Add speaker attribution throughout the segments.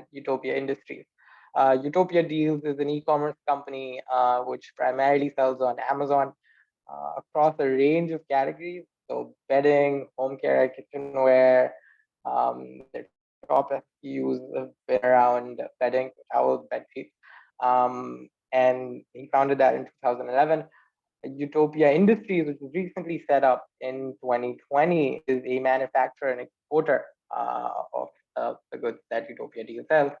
Speaker 1: and Utopia Industries. Utopia Deals is an e-commerce company which primarily sells on Amazon across a range of categories. So bedding, home care, kitchenware. Their top SKUs have been around bedding, towels, bed sheets. And he founded that in 2011. Utopia Industries, which was recently set up in 2020, is a manufacturer and exporter of the goods that Utopia Deal sells.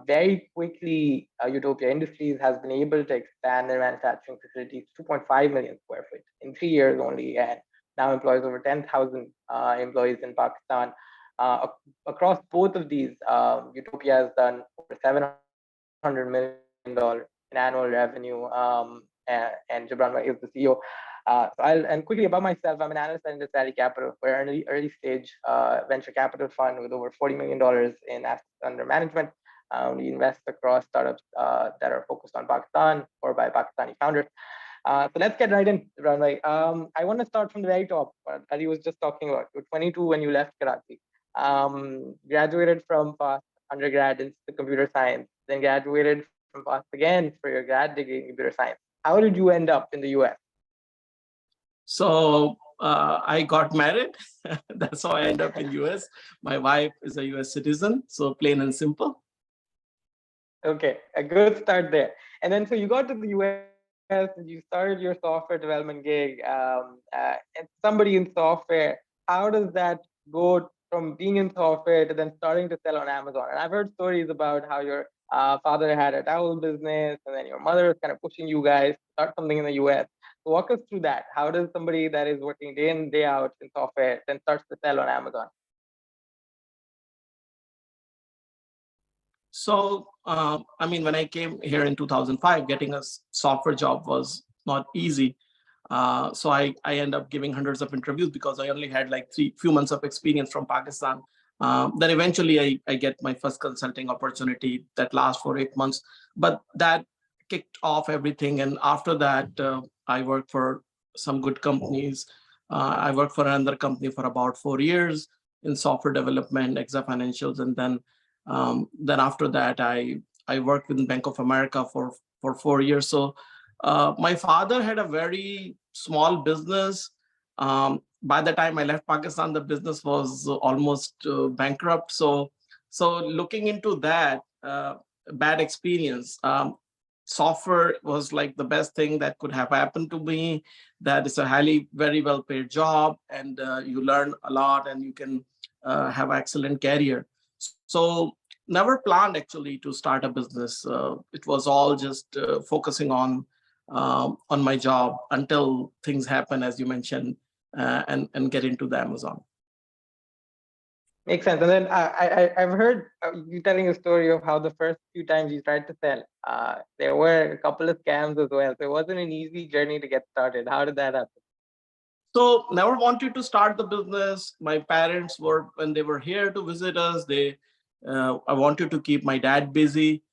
Speaker 1: Very quickly, Utopia Industries has been able to expand their manufacturing facilities to 2.5 million square feet in 3 years only, and now employs over 10,000 employees in Pakistan. Across both of these, Utopia has done over $700 million in annual revenue, and Jabran Bhai is the CEO. And quickly about myself, I'm an analyst at Indus Valley Capital. We're an early stage venture capital fund with over $40 million in assets under management. We invest across startups that are focused on Pakistan or by Pakistani founders. So let's get right in, Jabran Bhai. I want to start from the very top. Ali was just talking about, you were 22 when you left Karachi. Graduated from FAST undergrad in computer science, then graduated from FAST again for your grad degree in computer science. How did you end up in the US?
Speaker 2: So I got married. That's how I ended up in US. My wife is a US citizen, so plain and simple.
Speaker 1: Okay, a good start there. And then so you got to the US, and you started your software development gig. And somebody in software, how does that go from being in software to then starting to sell on Amazon? And I've heard stories about how your father had a towel business, and then your mother was kind of pushing you guys to start something in the US. So walk us through that. How does somebody that is working day in, day out in software then starts to sell on Amazon?
Speaker 2: So, I mean, when I came here in 2005, getting a software job was not easy. So I ended up giving hundreds of interviews because I only had like few months of experience from Pakistan. Then eventually I get my first consulting opportunity that lasts for 8 months, but that kicked off everything. And after that, I worked for some good companies. I worked for another company for about 4 years in software development, Exa Financials, and then after that, I worked with Bank of America for 4 years. So my father had a very small business. By the time I left Pakistan, the business was almost bankrupt. So looking into that bad experience, software was like the best thing that could have happened to me. That is a very well paid job, and you learn a lot, and you can have an excellent career. So never planned actually to start a business. It was all just focusing on my job until things happen, as you mentioned, and get into the Amazon.
Speaker 1: Makes sense. And then I've heard you telling a story of how the first few times you tried to sell, there were a couple of scams as well. So it wasn't an easy journey to get started. How did that happen?
Speaker 2: So never wanted to start the business. My parents were, when they were here to visit us, I wanted to keep my dad busy.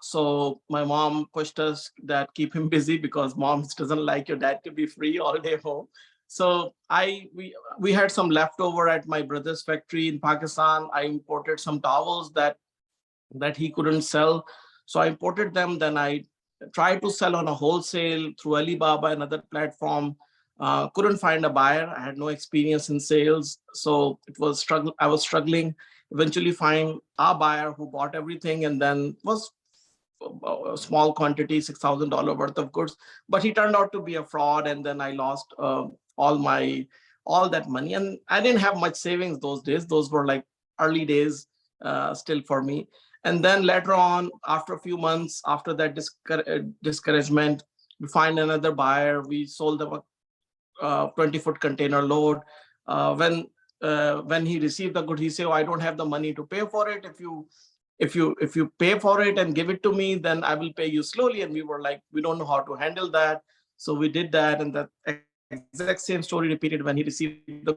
Speaker 2: So my mom pushed us that keep him busy because mom doesn't like your dad to be free all day home. So we had some leftover at my brother's factory in Pakistan. I imported some towels that he couldn't sell. So I imported them. Then I tried to sell on a wholesale through Alibaba, another platform. Couldn't find a buyer. I had no experience in sales. So I was struggling. Eventually find a buyer who bought everything, and then was a small quantity, $6,000 worth of goods. But he turned out to be a fraud, and then I lost all that money. And I didn't have much savings those days. Those were like early days still for me. And then later on, after a few months, after that discouragement, we find another buyer. We sold them a 20-foot container load. When he received the good, he said, "Oh, I don't have the money to pay for it. If you pay for it and give it to me, then I will pay you slowly." And we were like, we don't know how to handle that. So we did that, and that exact same story repeated when he received the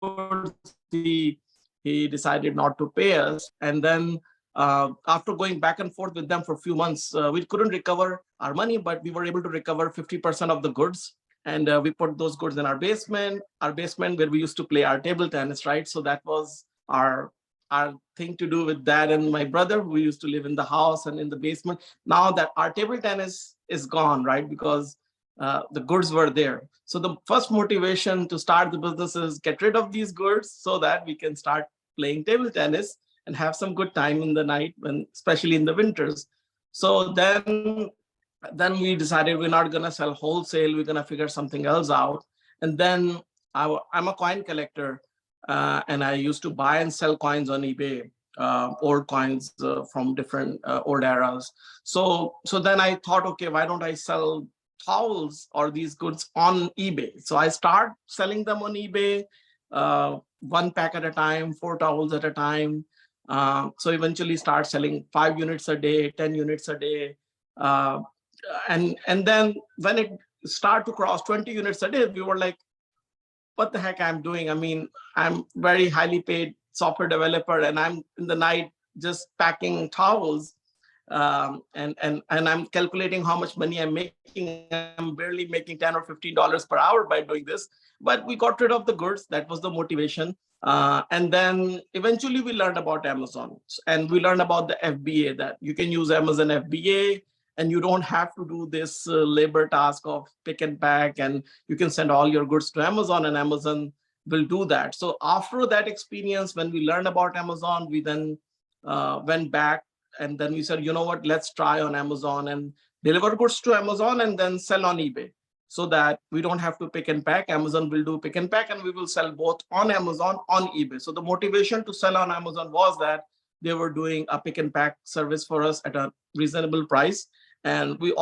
Speaker 2: goods. He decided not to pay us. And then after going back and forth with them for a few months, we couldn't recover our money, but we were able to recover 50% of the goods. And we put those goods in our basement where we used to play our table tennis, right? So that was our our thing to do with dad and my brother, who used to live in the house and in the basement. Now that our table tennis is gone, right? Because the goods were there. So the first motivation to start the business is get rid of these goods so that we can start playing table tennis and have some good time in the night, when especially in the winters. So then we decided we're not going to sell wholesale, we're going to figure something else out. And then I'm a coin collector, and I used to buy and sell coins on eBay, old coins from different old eras. So then I thought, okay, why don't I sell towels or these goods on eBay? So I start selling them on eBay, one pack at a time, 4 towels at a time. So eventually start selling 5 units a day, 10 units a day. Uh, and then when it started to cross 20 units a day, we were like, what the heck I'm doing? I mean, I'm very highly paid software developer, and I'm in the night just packing towels, and I'm calculating how much money I'm making. I'm barely making $10 or $15 per hour by doing this. But we got rid of the goods. That was the motivation. And then eventually we learned about Amazon, and we learned about the FBA, that you can use Amazon FBA, and you don't have to do this labor task of pick and pack, and you can send all your goods to Amazon, and Amazon will do that. So after that experience, when we learned about Amazon, we then went back, and then we said, you know what, let's try on Amazon and deliver goods to Amazon and then sell on eBay, so that we don't have to pick and pack. Amazon will do pick and pack, and we will sell both on Amazon, on eBay. So the motivation to sell on Amazon was that they were doing a pick and pack service for us at a reasonable price, and we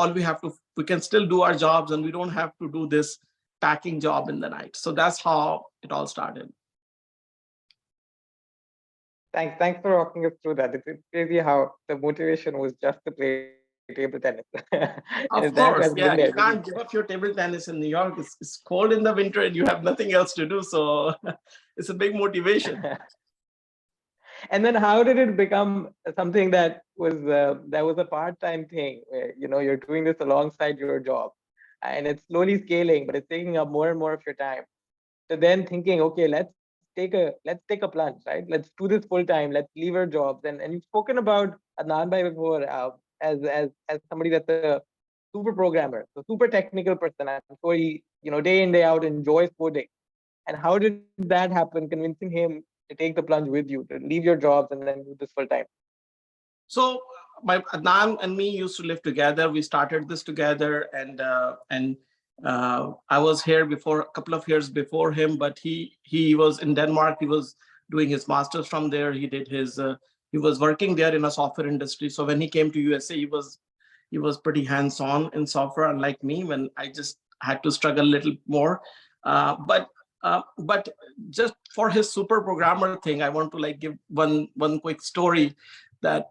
Speaker 2: can still do our jobs, and we don't have to do this packing job in the night. So that's how it all started.
Speaker 1: Thanks for walking us through that. It's crazy how the motivation was just to play table tennis. And if that has
Speaker 2: Of
Speaker 1: been there,
Speaker 2: course, yeah,
Speaker 1: maybe.
Speaker 2: you can't give up your table tennis in New York. It's cold in the winter and you have nothing else to do. So it's a big motivation.
Speaker 1: And then how did it become something that was a part-time thing where, you're doing this alongside your job, and it's slowly scaling, but it's taking up more and more of your time. So then thinking, okay, let's take a plunge, right? Let's do this full time. Let's leave our jobs. And you've spoken about Adnan Bhai before, as somebody that's a super programmer, so super technical person. I'm sure he, day in, day out enjoys coding. And how did that happen, convincing him to take the plunge with you, to leave your jobs and then do this full time?
Speaker 2: So my Adnan and me used to live together. We started this together, and I was here before, a couple of years before him, but he was in Denmark. He was doing his master's from there. He was working there in a software industry. So when he came to USA, he was pretty hands-on in software, unlike me, when I just had to struggle a little more. But just for his super programmer thing, I want to like give one quick story, that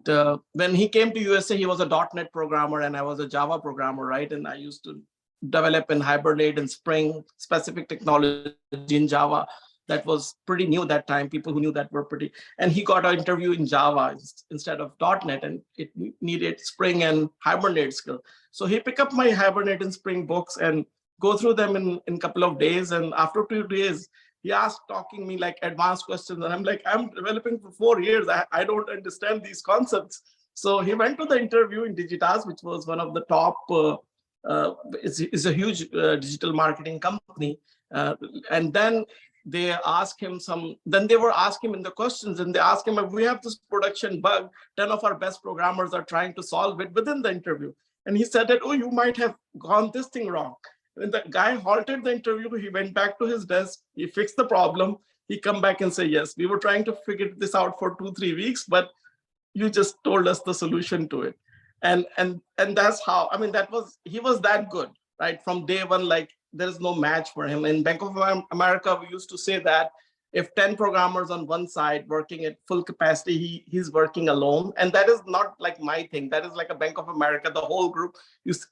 Speaker 2: when he came to USA, he was a .NET programmer and I was a Java programmer, right? And I used to develop and Hibernate and Spring specific technology in Java. That was pretty new that time. People who knew that were pretty. And he got an interview in Java instead of .NET, and it needed Spring and Hibernate skill. So he picked up my Hibernate and Spring books and go through them in a couple of days. And after 2 days, he asked, talking me like advanced questions. And I'm like, I'm developing for 4 years. I don't understand these concepts. So he went to the interview in Digitas, which was one of the top, is a huge digital marketing company. And then they asked him then they were asking him in the questions, and they asked him, we have this production bug, 10 of our best programmers are trying to solve it within the interview. And he said that, oh, you might have gone this thing wrong. When the guy halted the interview, he went back to his desk, he fixed the problem, he come back and say, yes, we were trying to figure this out for 2-3 weeks, but you just told us the solution to it. And that's how, I mean, he was that good, right? From day one, like there is no match for him. In Bank of America, we used to say that if 10 programmers on one side working at full capacity, he's working alone. And that is not like my thing. That is like a Bank of America, the whole group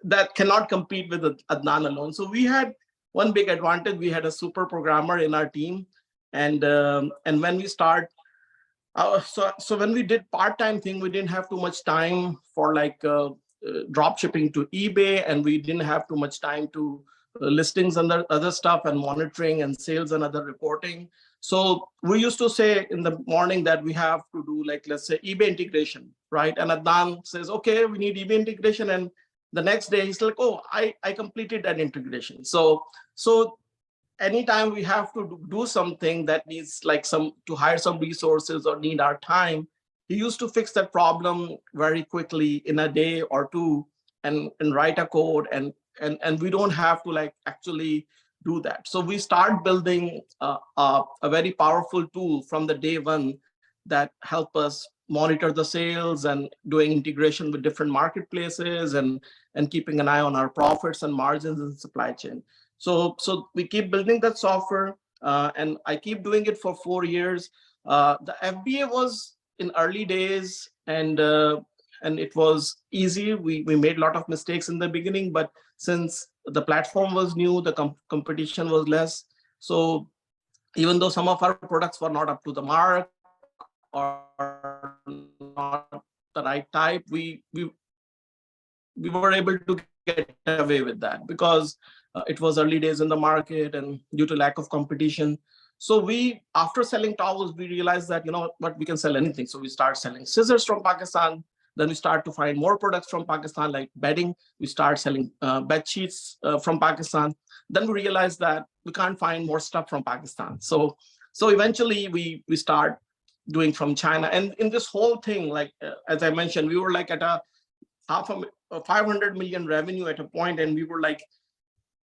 Speaker 2: that cannot compete with Adnan alone. So we had one big advantage. We had a super programmer in our team. And when we start, so when we did part-time thing, we didn't have too much time for like drop shipping to eBay, and we didn't have too much time to listings and other stuff and monitoring and sales and other reporting. So we used to say in the morning that we have to do, like, let's say eBay integration, right? And Adnan says, okay, we need eBay integration. And the next day he's like, oh, I completed that integration. So anytime we have to do something that needs like some to hire some resources or need our time, he used to fix that problem very quickly in a day or two, and write a code, and we don't have to like actually do that. So we start building a very powerful tool from the day one that help us monitor the sales and doing integration with different marketplaces, and keeping an eye on our profits and margins and supply chain. So we keep building that software, and I keep doing it for 4 years. The FBA was in early days, and it was easy. We made a lot of mistakes in the beginning, but since the platform was new, the competition was less. So even though some of our products were not up to the mark or not the right type, we were able to get away with that because it was early days in the market and due to lack of competition. So after selling towels, we realized that, what, we can sell anything. So we start selling scissors from Pakistan. Then we start to find more products from Pakistan, like bedding. We start selling bed sheets from Pakistan. Then we realized that we can't find more stuff from Pakistan. So eventually we start doing from China. And in this whole thing, like as I mentioned, we were like at a 500 million revenue at a point, and we were like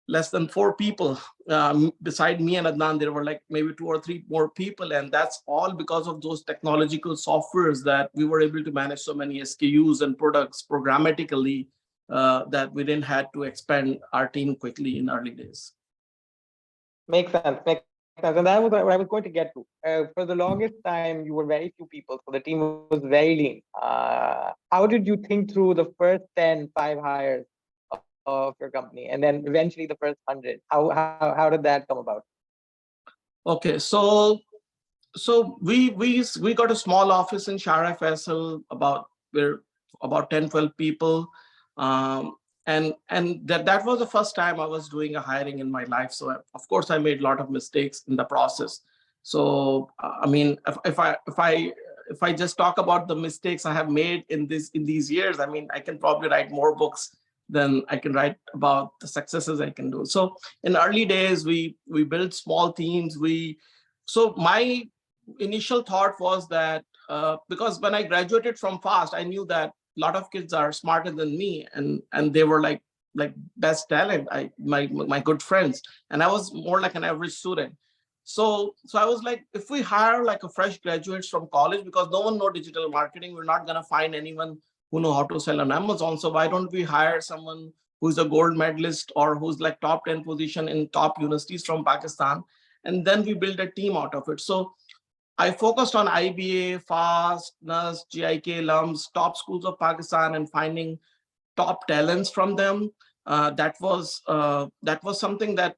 Speaker 2: less than 4 people. Beside me and Adnan, there were like maybe 2 or 3 more people, and that's all because of those technological softwares that we were able to manage so many SKUs and products programmatically, that we didn't had to expand our team quickly in early days.
Speaker 1: Makes sense. Makes sense. And that was what I was going to get to. For the longest time, you were very few people, so the team was very lean. How did you think through the first 5 hires of your company, and then eventually the first 100? How did that come about?
Speaker 2: Okay, so we got a small office in Shara Faisal. We're about 10-12 people. And that was the first time I was doing a hiring in my life. So of course I made a lot of mistakes in the process. So I mean, if I just talk about the mistakes I have made in these years, I mean, I can probably write more books than I can write about the successes I can do. So in early days, we built small teams. So my initial thought was that because when I graduated from FAST, I knew that a lot of kids are smarter than me, and they were like best talent. My good friends, and I was more like an average student. So I was like, if we hire like a fresh graduates from college, because no one know digital marketing, we're not gonna find anyone who know how to sell on Amazon. So why don't we hire someone who's a gold medalist or who's like top 10 position in top universities from Pakistan, and then we build a team out of it. So I focused on IBA, FAST, NUS, GIK, LUMS, top schools of Pakistan, and finding top talents from them. That was something that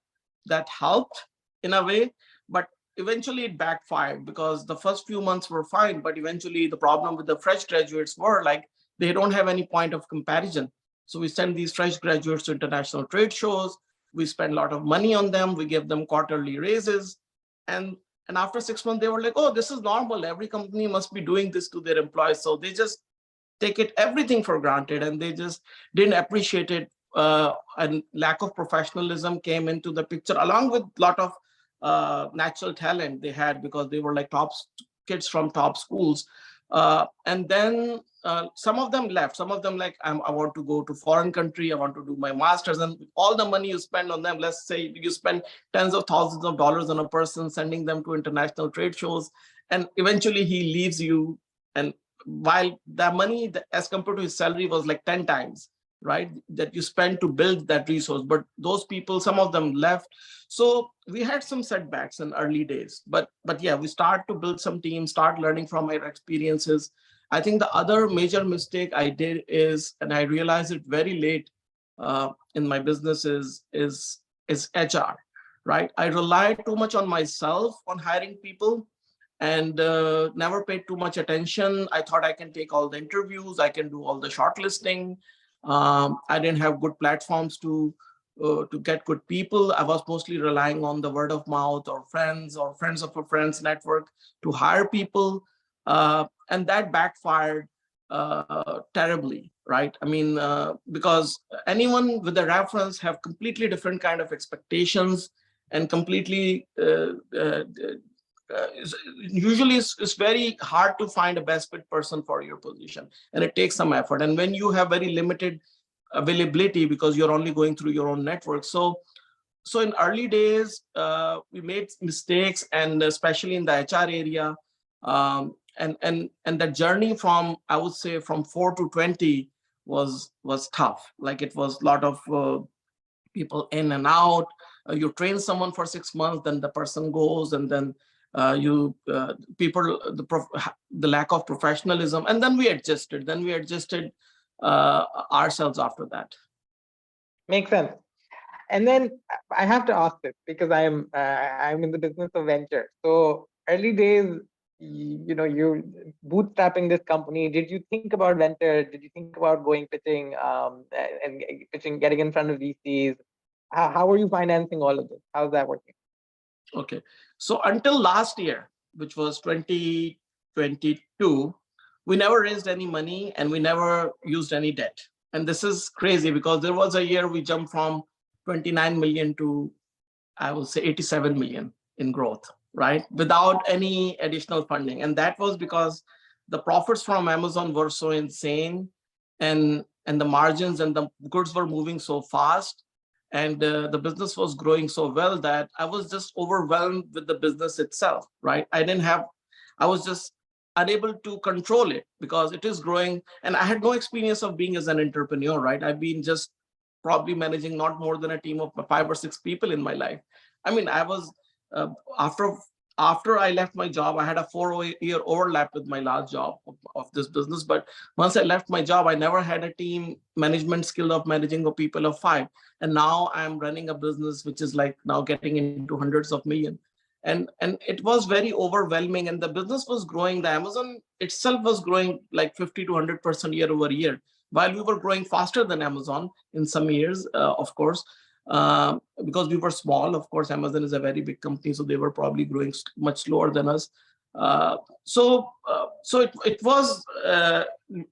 Speaker 2: helped in a way, but eventually it backfired because the first few months were fine, but eventually the problem with the fresh graduates were like they don't have any point of comparison. So we send these fresh graduates to international trade shows. We spend a lot of money on them. We give them quarterly raises, and after 6 months they were like, oh, this is normal. Every company must be doing this to their employees. So they just take it everything for granted, and they just didn't appreciate it. And lack of professionalism came into the picture, along with a lot of natural talent they had because they were like kids from top schools. And then some of them left. Some of them like, I want to go to foreign country. I want to do my master's. And all the money you spend on them, let's say you spend tens of thousands of dollars on a person, sending them to international trade shows, and eventually he leaves you. And while the money as compared to his salary was like 10 times, right, that you spend to build that resource, but those people, some of them left. So we had some setbacks in early days, but yeah, we start to build some teams, start learning from our experiences. I think the other major mistake I did is, and I realized it very late in my business, is HR, right? I relied too much on myself on hiring people, and never paid too much attention. I thought I can take all the interviews, I can do all the shortlisting. I didn't have good platforms to to get good people. I was mostly relying on the word of mouth or friends of a friends network to hire people, and that backfired terribly, right? I mean, because anyone with a reference have completely different kind of expectations and completely usually it's very hard to find a best fit person for your position, and it takes some effort. And when you have very limited availability because you're only going through your own network, so in early days we made mistakes, and especially in the HR area, and the journey from, I would say, from 4 to 20 was tough. Like, it was a lot of people in and out. You train someone for 6 months, then the person goes, and then you people the lack of professionalism, and then we adjusted. Ourselves after that.
Speaker 1: Makes sense. And then I have to ask this because I'm in the business of venture. So early days, you're bootstrapping this company. Did you think about venture? Did you think about going pitching, and pitching, getting in front of VCs? How are you financing all of this? How's that working?
Speaker 2: Okay, so until last year, which was 2022, we never raised any money and we never used any debt. And this is crazy because there was a year we jumped from 29 million to, I will say, 87 million in growth, right? Without any additional funding. And that was because the profits from Amazon were so insane, and the margins and the goods were moving so fast, and the business was growing so well that I was just overwhelmed with the business itself, right? I was just unable to control it because it is growing, and I had no experience of being as an entrepreneur, right? I've been just probably managing not more than a team of 5 or 6 people in my life. I mean, I was uh, after after I left my job, I had a 4-year overlap with my last job of this business. But once I left my job, I never had a team management skill of managing a people of 5. And now I'm running a business which is like now getting into hundreds of million. And it was very overwhelming. And the business was growing. The Amazon itself was growing like 50 to 100% year over year, while we were growing faster than Amazon in some years, of course, because we were small. Of course, Amazon is a very big company, so they were probably growing much slower than us. So it was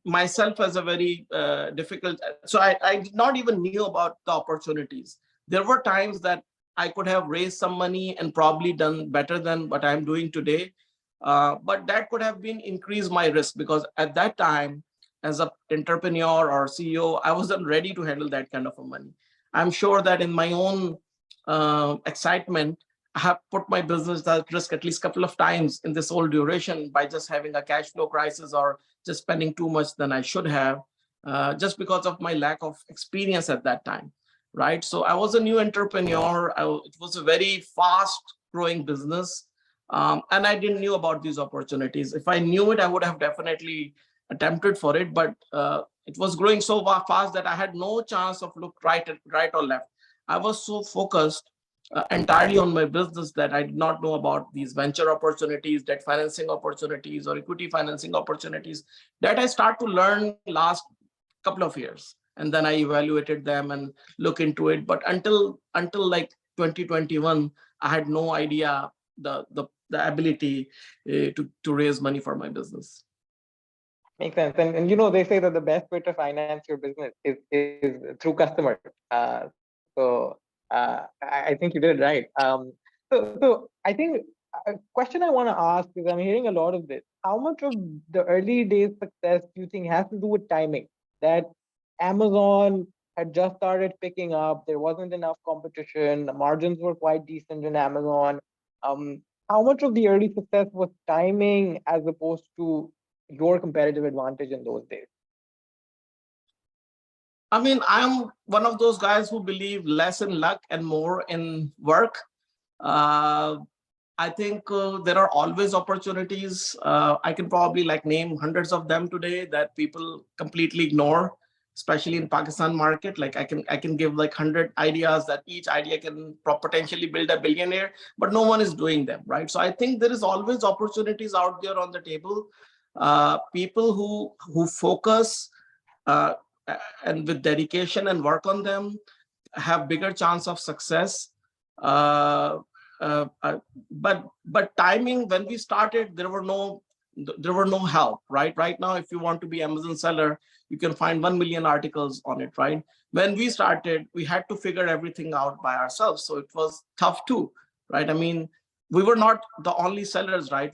Speaker 2: myself as a very difficult. So I did not even knew about the opportunities. There were times that I could have raised some money and probably done better than what I'm doing today. But that could have been increased my risk, because at that time, as an entrepreneur or CEO, I wasn't ready to handle that kind of a money. I'm sure that in my own excitement, I have put my business at risk at least a couple of times in this whole duration by just having a cash flow crisis or just spending too much than I should have, just because of my lack of experience at that time, right? So I was a new entrepreneur. It was a very fast growing business, and I didn't knew about these opportunities. If I knew it, I would have definitely attempted for it, but it was growing so fast that I had no chance of look right or left. I was so focused entirely on my business that I did not know about these venture opportunities, debt financing opportunities, or equity financing opportunities that I start to learn last couple of years. And then I evaluated them and look into it. But until like 2021, I had no idea the ability to raise money for my business.
Speaker 1: Makes sense. And they say that the best way to finance your business is through customers. I think you did it right. So I think a question I want to ask is, I'm hearing a lot of this. How much of the early days success do you think has to do with timing? That Amazon had just started picking up, there wasn't enough competition, the margins were quite decent in Amazon. How much of the early success was timing as opposed to your competitive advantage in those days?
Speaker 2: I mean, I'm one of those guys who believe less in luck and more in work. Uh, I think there are always opportunities. I can probably like name hundreds of them today that people completely ignore, especially in Pakistan market. Like I can give like 100 ideas that each idea can potentially build a billionaire, but no one is doing them, right? So I think there is always opportunities out there on the table. People who focus uh, and with dedication and work on them, have bigger chance of success. Uh, but timing, when we started, there were no help, right? Right now, if you want to be Amazon seller, you can find 1 million articles on it, right? When we started, we had to figure everything out by ourselves. So it was tough too, right? I mean, we were not the only sellers, right?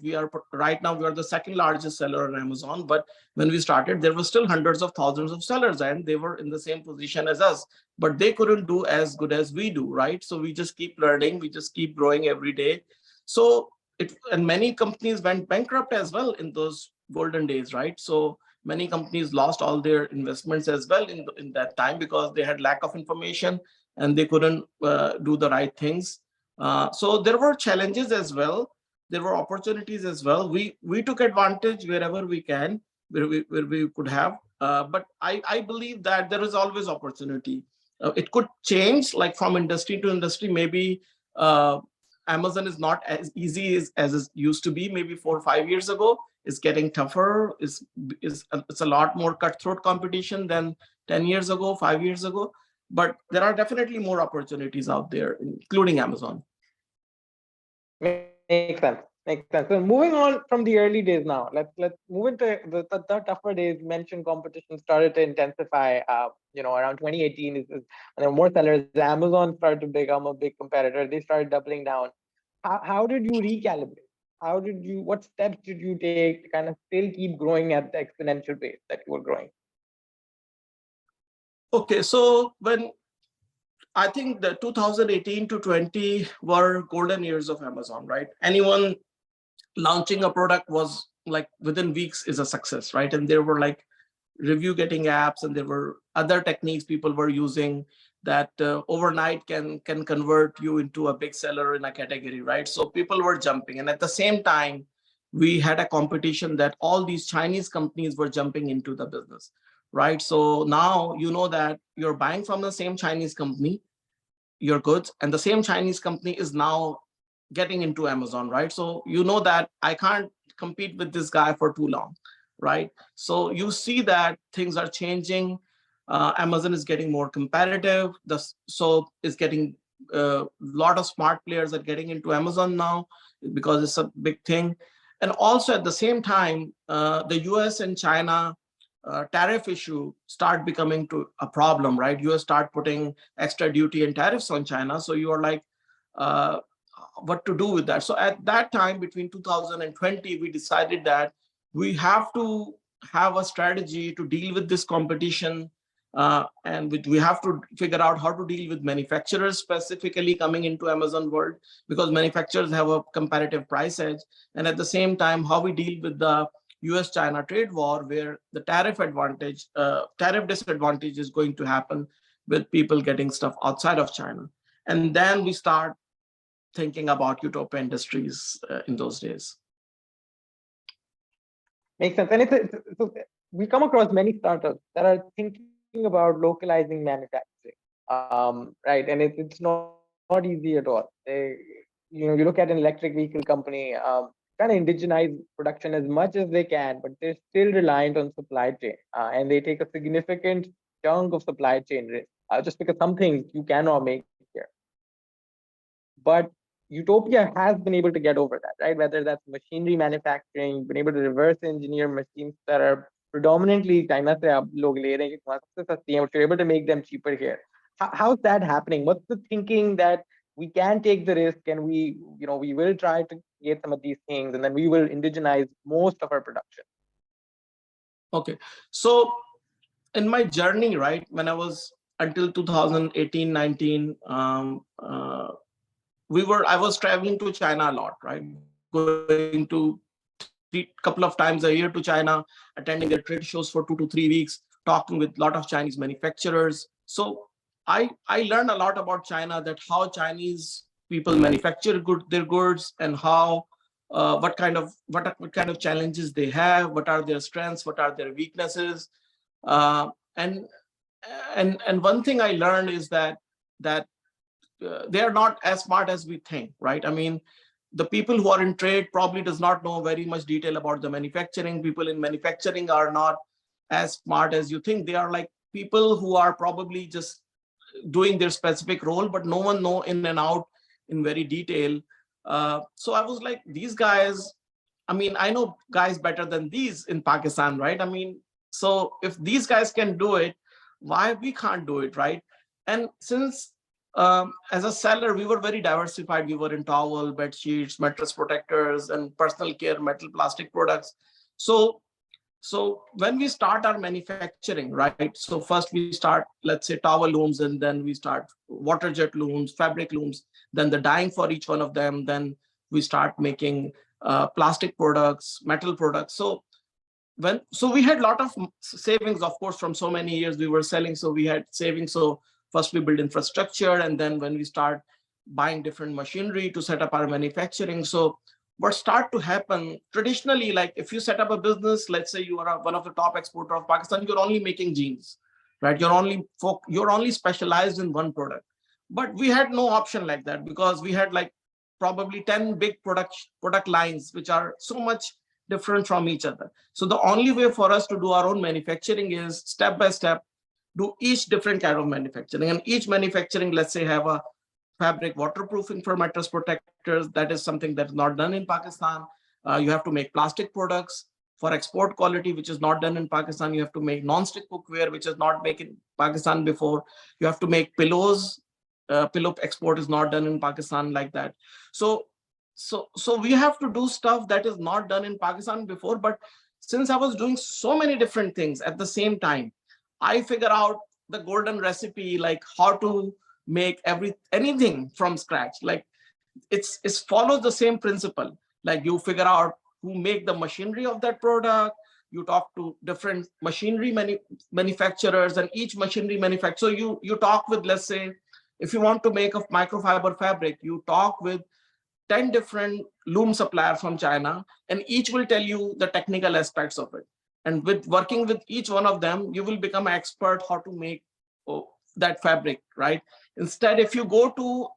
Speaker 2: Right now, we are the second largest seller on Amazon. But when we started, there were still hundreds of thousands of sellers, and they were in the same position as us, but they couldn't do as good as we do, right? So we just keep learning, we just keep growing every day. So and many companies went bankrupt as well in those golden days, right? So many companies lost all their investments as well in that time, because they had lack of information and they couldn't do the right things. So there were challenges as well. There were opportunities as well. We took advantage wherever we can, where we could have. But I believe that there is always opportunity. It could change, like from industry to industry. Maybe Amazon is not as easy as it used to be maybe 4 or 5 years ago. It's getting tougher. It's a lot more cutthroat competition than 10 years ago, 5 years ago. But there are definitely more opportunities out there, including Amazon.
Speaker 1: Makes sense. Makes sense. So moving on from the early days now, let's move into the tougher days. You mentioned competition started to intensify. Around 2018 is there were more sellers. Amazon started to become a big competitor. They started doubling down. How did you recalibrate? What steps did you take to kind of still keep growing at the exponential pace that you were growing?
Speaker 2: Okay, so when I think the 2018 to 20 were golden years of Amazon, right? Anyone launching a product was like within weeks is a success, right? And there were like review getting apps, and there were other techniques people were using that overnight can convert you into a big seller in a category, right? So people were jumping, and at the same time, we had a competition that all these Chinese companies were jumping into the business, right? So now you know that you're buying from the same Chinese company your goods, and the same Chinese company is now getting into Amazon, right? So you know that I can't compete with this guy for too long, right? So you see that things are changing. Amazon is getting more competitive. So is getting a lot of smart players are getting into Amazon now because it's a big thing. And also at the same time, the US and China tariff issue start becoming to a problem, right? US start putting extra duty and tariffs on China. So you are like, uh, what to do with that? So at that time, between 2020, we decided that we have to have a strategy to deal with this competition. And we have to figure out how to deal with manufacturers specifically coming into Amazon world, because manufacturers have a comparative price edge. And at the same time, how we deal with the US-China trade war, where the tariff disadvantage is going to happen with people getting stuff outside of China. And then we start thinking about Utopia Industries in those days.
Speaker 1: Makes sense. And so we come across many startups that are thinking about localizing manufacturing, right? And it's not easy at all. You look at an electric vehicle company, trying to indigenize production as much as they can, but they're still reliant on supply chain, and they take a significant chunk of supply chain risk, just because some things you cannot make here. But Utopia has been able to get over that, right? Whether that's machinery manufacturing, been able to reverse engineer machines that are predominantly China se ab log le rahe hain, but you're able to make them cheaper here. How's that happening? What's the thinking that we can take the risk, and we will try to get some of these things, and then we will indigenize most of our production?
Speaker 2: Okay, so in my journey, right, when I was until 2018, 19, I was traveling to China a lot, right? Going to couple of times a year to China, attending their trade shows for 2 to 3 weeks, talking with a lot of Chinese manufacturers. So I learned a lot about China, that how Chinese people manufacture their goods, and how what kind of challenges they have, what are their strengths, what are their weaknesses, and one thing I learned is that they are not as smart as we think, right? I mean, the people who are in trade probably does not know very much detail about the manufacturing. People in manufacturing are not as smart as you think. They are like people who are probably just doing their specific role, but no one know in and out in very detail. So I was like, these guys, I mean, I know guys better than these in Pakistan, right? I mean, so if these guys can do it, why we can't do it, right? And since as a seller, we were very diversified. We were in towel, bed sheets, mattress protectors, and personal care, metal, plastic products. So when we start our manufacturing, right? So first we start, let's say, towel looms, and then we start water jet looms, fabric looms, then the dyeing for each one of them. Then we start making plastic products, metal products. So we had a lot of savings, of course, from so many years we were selling. So we had savings. So first we build infrastructure, and then when we start buying different machinery to set up our manufacturing. So what start to happen traditionally, like if you set up a business, let's say you are one of the top exporter of Pakistan, you're only making jeans, right? You're only specialized in one product. But we had no option like that, because we had like probably 10 big product lines, which are so much different from each other. So the only way for us to do our own manufacturing is step by step, do each different kind of manufacturing. And each manufacturing, let's say, have a fabric waterproofing for mattress protectors. That is something that's not done in Pakistan. You have to make plastic products for export quality, which is not done in Pakistan. You have to make non-stick cookware, which is not made in Pakistan before. You have to make pillows. Pillow export is not done in Pakistan like that. So we have to do stuff that is not done in Pakistan before. But since I was doing so many different things at the same time, I figure out the golden recipe, like how to make anything from scratch. Like it follows the same principle. Like you figure out who make the machinery of that product. You talk to different machinery manufacturers, and each machinery manufacturer, you talk with, let's say, if you want to make a microfiber fabric, you talk with 10 different loom suppliers from China, and each will tell you the technical aspects of it. And with working with each one of them, you will become an expert how to make that fabric, right? Instead, if you go to,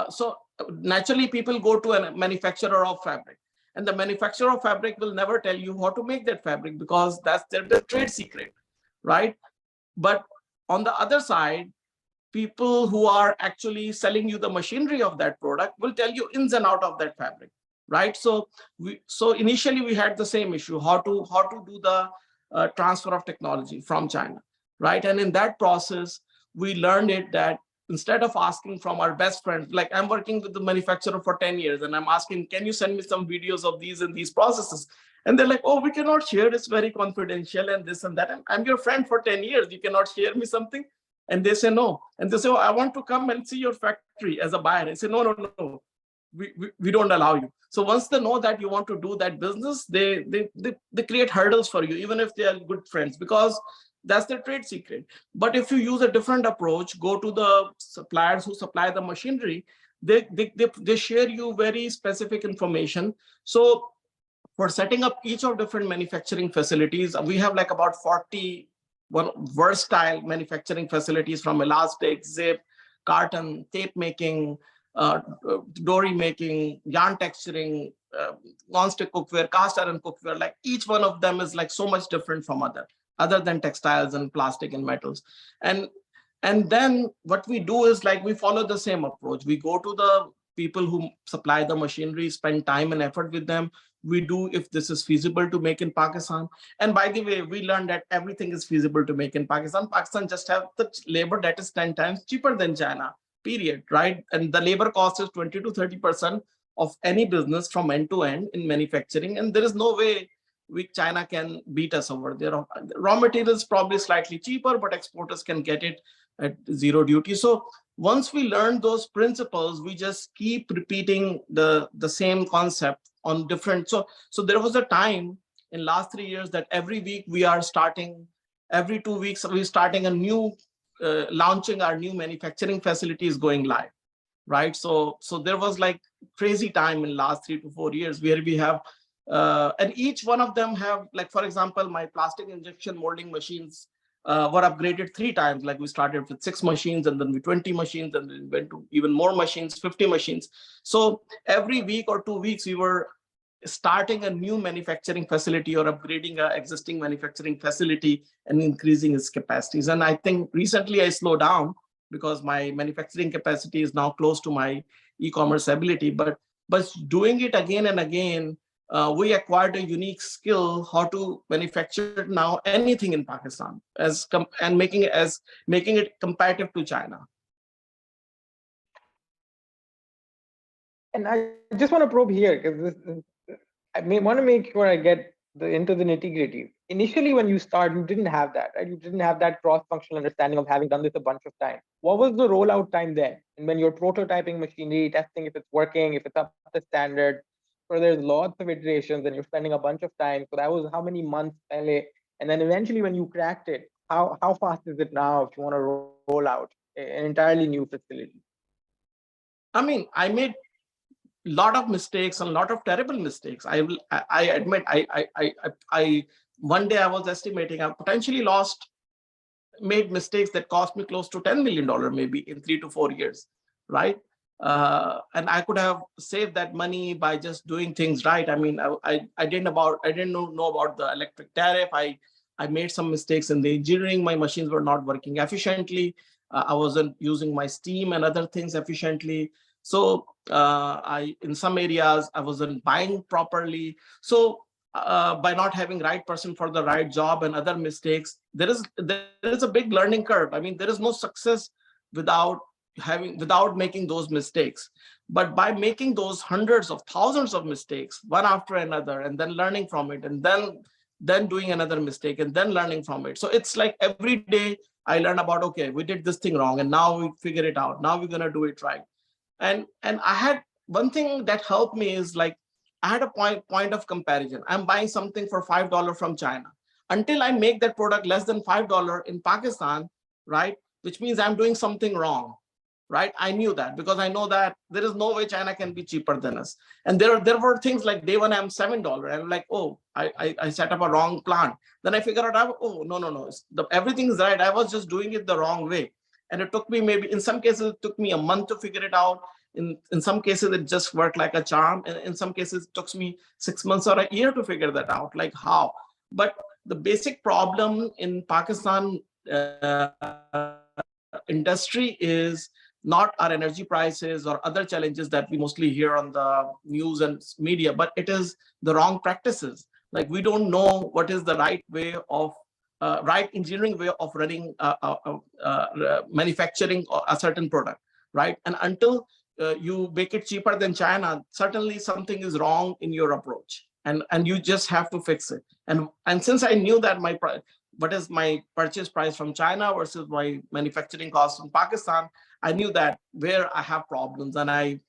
Speaker 2: so naturally people go to a manufacturer of fabric, and the manufacturer of fabric will never tell you how to make that fabric, because that's their trade secret, right? But on the other side, people who are actually selling you the machinery of that product will tell you ins and out of that fabric, right? So initially we had the same issue, how to do the transfer of technology from China, right? And in that process, we learned it that instead of asking from our best friends, like I'm working with the manufacturer for 10 years, and I'm asking, can you send me some videos of these and these processes? And they're like, oh, we cannot share, it's very confidential and this and that. And I'm your friend for 10 years, you cannot share me something? And they say no. And they say, oh, I want to come and see your factory as a buyer. I say, no. We don't allow you. So once they know that you want to do that business, they create hurdles for you, even if they are good friends, because that's their trade secret. But if you use a different approach, go to the suppliers who supply the machinery, they share you very specific information. So for setting up each of different manufacturing facilities, we have like about 40 versatile manufacturing facilities, from elastic, zip, carton, tape making, dory making, yarn texturing, non-stick cookware, cast iron cookware. Like each one of them is like so much different from other than textiles and plastic and metals. And then what we do is, like, we follow the same approach. We go to the people who supply the machinery, spend time and effort with them. We do if this is feasible to make in Pakistan. And by the way, we learned that everything is feasible to make in Pakistan. Pakistan just have the labor that is 10 times cheaper than China, period, right? And the labor cost is 20 to 30% of any business from end to end in manufacturing. And there is no way China can beat us over there. Raw materials probably slightly cheaper, but exporters can get it at zero duty. So once we learn those principles, we just keep repeating the same concept on different. So there was a time in last 3 years that every week we are starting, every 2 weeks we're starting a new, launching our new manufacturing facilities going live, right? So there was like crazy time in last 3 to 4 years where we have, and each one of them have, like, for example, my plastic injection molding machines were upgraded 3 times. Like we started with 6 machines, and then with 20 machines, and then went to even more machines, 50 machines. So every week or 2 weeks, we were starting a new manufacturing facility or upgrading an existing manufacturing facility and increasing its capacities. And I think recently I slowed down because my manufacturing capacity is now close to my e-commerce ability. But doing it again and again, we acquired a unique skill how to manufacture now anything in Pakistan and making it competitive to China.
Speaker 1: And I just want to probe here because I may want to make sure I get into the nitty gritty. Initially, when you start, you didn't have that, right? You didn't have that cross-functional understanding of having done this a bunch of times. What was the rollout time then? And when you're prototyping machinery, testing if it's working, if it's up to standard, so there's lots of iterations and you're spending a bunch of time. So that was how many months pehle? And then eventually when you cracked it, how fast is it now if you want to roll out an entirely new facility?
Speaker 2: I mean, I made lot of mistakes and a lot of terrible mistakes. I admit, I one day I was estimating I potentially made mistakes that cost me close to $10 million maybe in 3 to 4 years, right? And I could have saved that money by just doing things right. I mean, I didn't know about the electric tariff. I made some mistakes in the engineering. My machines were not working efficiently. I wasn't using my steam and other things efficiently. So in some areas I wasn't buying properly. So by not having right person for the right job and other mistakes, there is a big learning curve. I mean, there is no success without making those mistakes. But by making those hundreds of thousands of mistakes one after another, and then learning from it, and then doing another mistake and then learning from it. So it's like every day I learn about, okay, we did this thing wrong and now we figure it out. Now we're going to do it right. And I had one thing that helped me is like, I had a point of comparison. I'm buying something for $5 from China. Until I make that product less than $5 in Pakistan, right? Which means I'm doing something wrong, right? I knew that because I know that there is no way China can be cheaper than us. And there were things like day one, I'm $7. And I'm like, oh, I set up a wrong plant. Then I figured out, oh, no, everything is right. I was just doing it the wrong way. And it took me maybe, in some cases, it took me a month to figure it out. In some cases, it just worked like a charm. And in some cases, it took me 6 months or a year to figure that out, like how. But the basic problem in Pakistan industry is not our energy prices or other challenges that we mostly hear on the news and media, but it is the wrong practices. Like we don't know what is the right way of right engineering way of running manufacturing a certain product, right? And until you make it cheaper than China, certainly something is wrong in your approach, and you just have to fix it. And since I knew that what is my purchase price from China versus my manufacturing cost in Pakistan, I knew that where I have problems, and I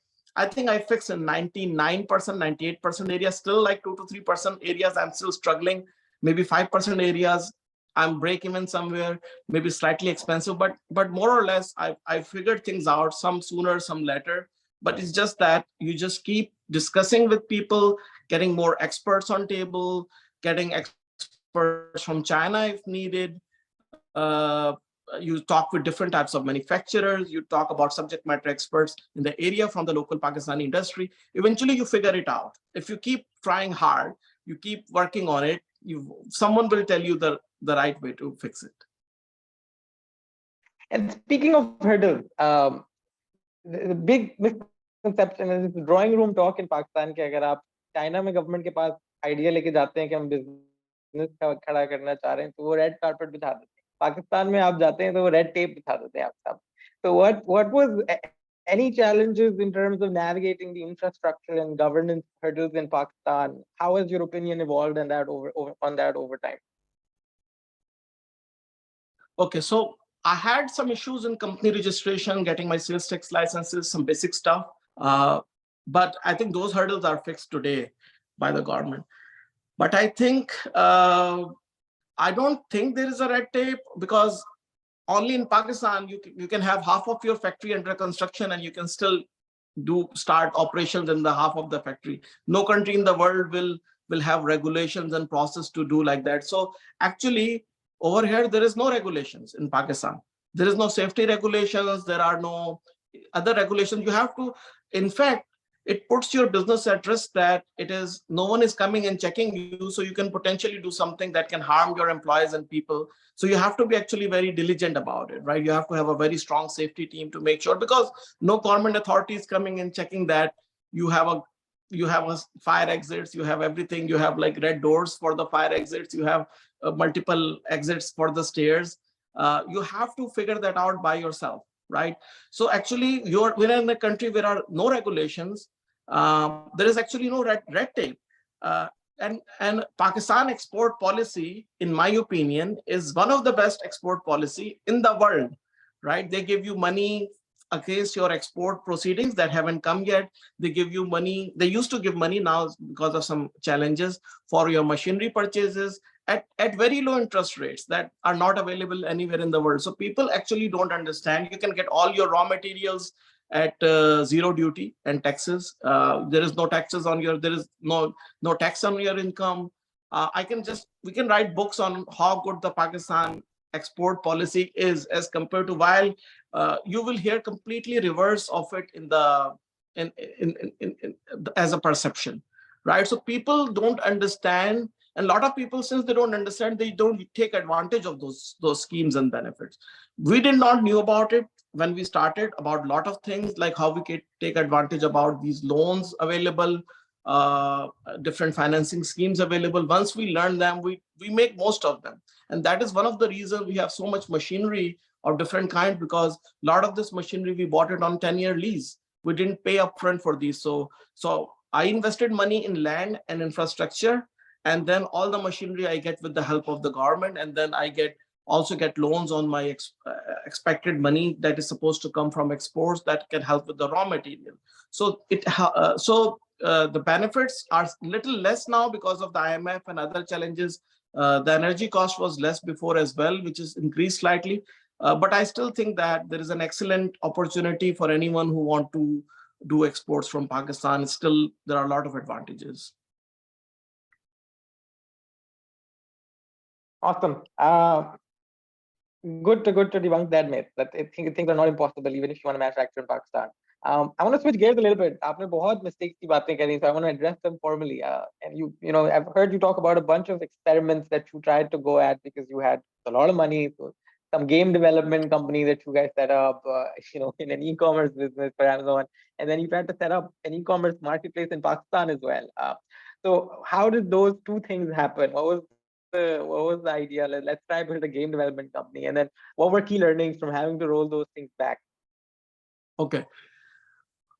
Speaker 2: think I fixed in 99%, 98% areas. Still like 2 to 3% areas I'm still struggling. Maybe 5% areas I'm break even somewhere, maybe slightly expensive, but more or less I figured things out, some sooner, some later. But it's just that you just keep discussing with people, getting more experts on table, getting experts from China if needed. You talk with different types of manufacturers, you talk about subject matter experts in the area from the local Pakistani industry. Eventually you figure it out. If you keep trying hard, you keep working on it, someone will tell you the right way to fix it.
Speaker 1: And speaking of hurdles, the big misconception is this drawing room talk in Pakistan कि अगर आप China में government के पास idea लेके जाते हैं कि हम बिजनेस खड़ा करना चाह रहे हैं तो वो रेड कार्पेट बिछा देते हैं. पाकिस्तान में आप जाते हैं तो वो रेड टेप बिछा देते हैं आप सब. So what was any challenges in terms of navigating the infrastructure and governance hurdles in Pakistan? How has your opinion evolved on that over time?
Speaker 2: Okay, so I had some issues in company registration, getting my sales tax licenses, some basic stuff. But I think those hurdles are fixed today by the government. But I think, I don't think there is a red tape, because only in Pakistan, you can have half of your factory under construction and you can still start operations in the half of the factory. No country in the world will have regulations and process to do like that. So actually, over here, there is no regulations in Pakistan. There is no safety regulations. There are no other regulations. You have to, in fact, it puts your business at risk, that it is no one is coming and checking you, so you can potentially do something that can harm your employees and people. So you have to be actually very diligent about it, right? You have to have a very strong safety team to make sure, because no government authority is coming and checking that you have a fire exits, you have everything, you have like red doors for the fire exits, you have multiple exits for the stairs. You have to figure that out by yourself, right? So actually, we're in a country where there are no regulations. There is actually no red tape. Uh, and Pakistan export policy, in my opinion, is one of the best export policy in the world, right? They give you money against your export proceedings that haven't come yet. They give you money. They used to give money, now because of some challenges, for your machinery purchases at very low interest rates that are not available anywhere in the world. So people actually don't understand. You can get all your raw materials at zero duty and taxes. There is no taxes on your, there is no tax on your income. We can write books on how good the Pakistan export policy is as compared to, while you will hear completely reverse of it in the in as a perception, right? So people don't understand, and a lot of people, since they don't understand, they don't take advantage of those schemes and benefits. We did not knew about it when we started, about a lot of things, like how we can take advantage about these loans available, different financing schemes available. Once we learn them, we make most of them. And that is one of the reasons we have so much machinery of different kind, because a lot of this machinery we bought it on 10-year lease. We didn't pay upfront for these. So I invested money in land and infrastructure, and then all the machinery I get with the help of the government, and then I also get loans on my expected money that is supposed to come from exports that can help with the raw material. So the benefits are little less now because of the IMF and other challenges. The energy cost was less before as well, which is increased slightly. But I still think that there is an excellent opportunity for anyone who want to do exports from Pakistan. Still, there are a lot of advantages.
Speaker 1: Awesome. Good to debunk that myth that things are not impossible even if you want to manufacture in Pakistan. I want to switch gears a little bit. आपने बहुत mistakes की बातें करी, so I want to address them formally. And you know, I've heard you talk about a bunch of experiments that you tried to go at because you had a lot of money. So some game development company that you guys set up, you know, in an e-commerce business for Amazon, and then you tried to set up an e-commerce marketplace in Pakistan as well. So how did those two things happen? What was the idea? Let's try build a game development company, and then what were key learnings from having to roll those things back?
Speaker 2: Okay,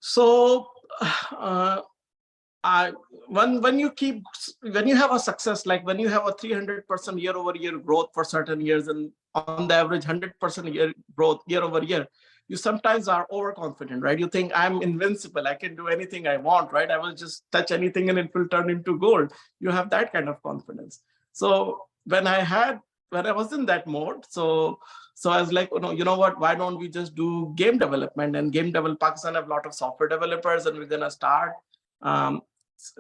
Speaker 2: so when you have a success, like when you have a 300% year-over-year growth for certain years, and on the average 100% growth year-over-year, you sometimes are overconfident, right? You think I'm invincible, I can do anything I want, right? I will just touch anything and it will turn into gold. You have that kind of confidence. So when I was in that mode, so I was like, oh, no, you know what? Why don't we just do game development? And Pakistan have a lot of software developers, and we're gonna start.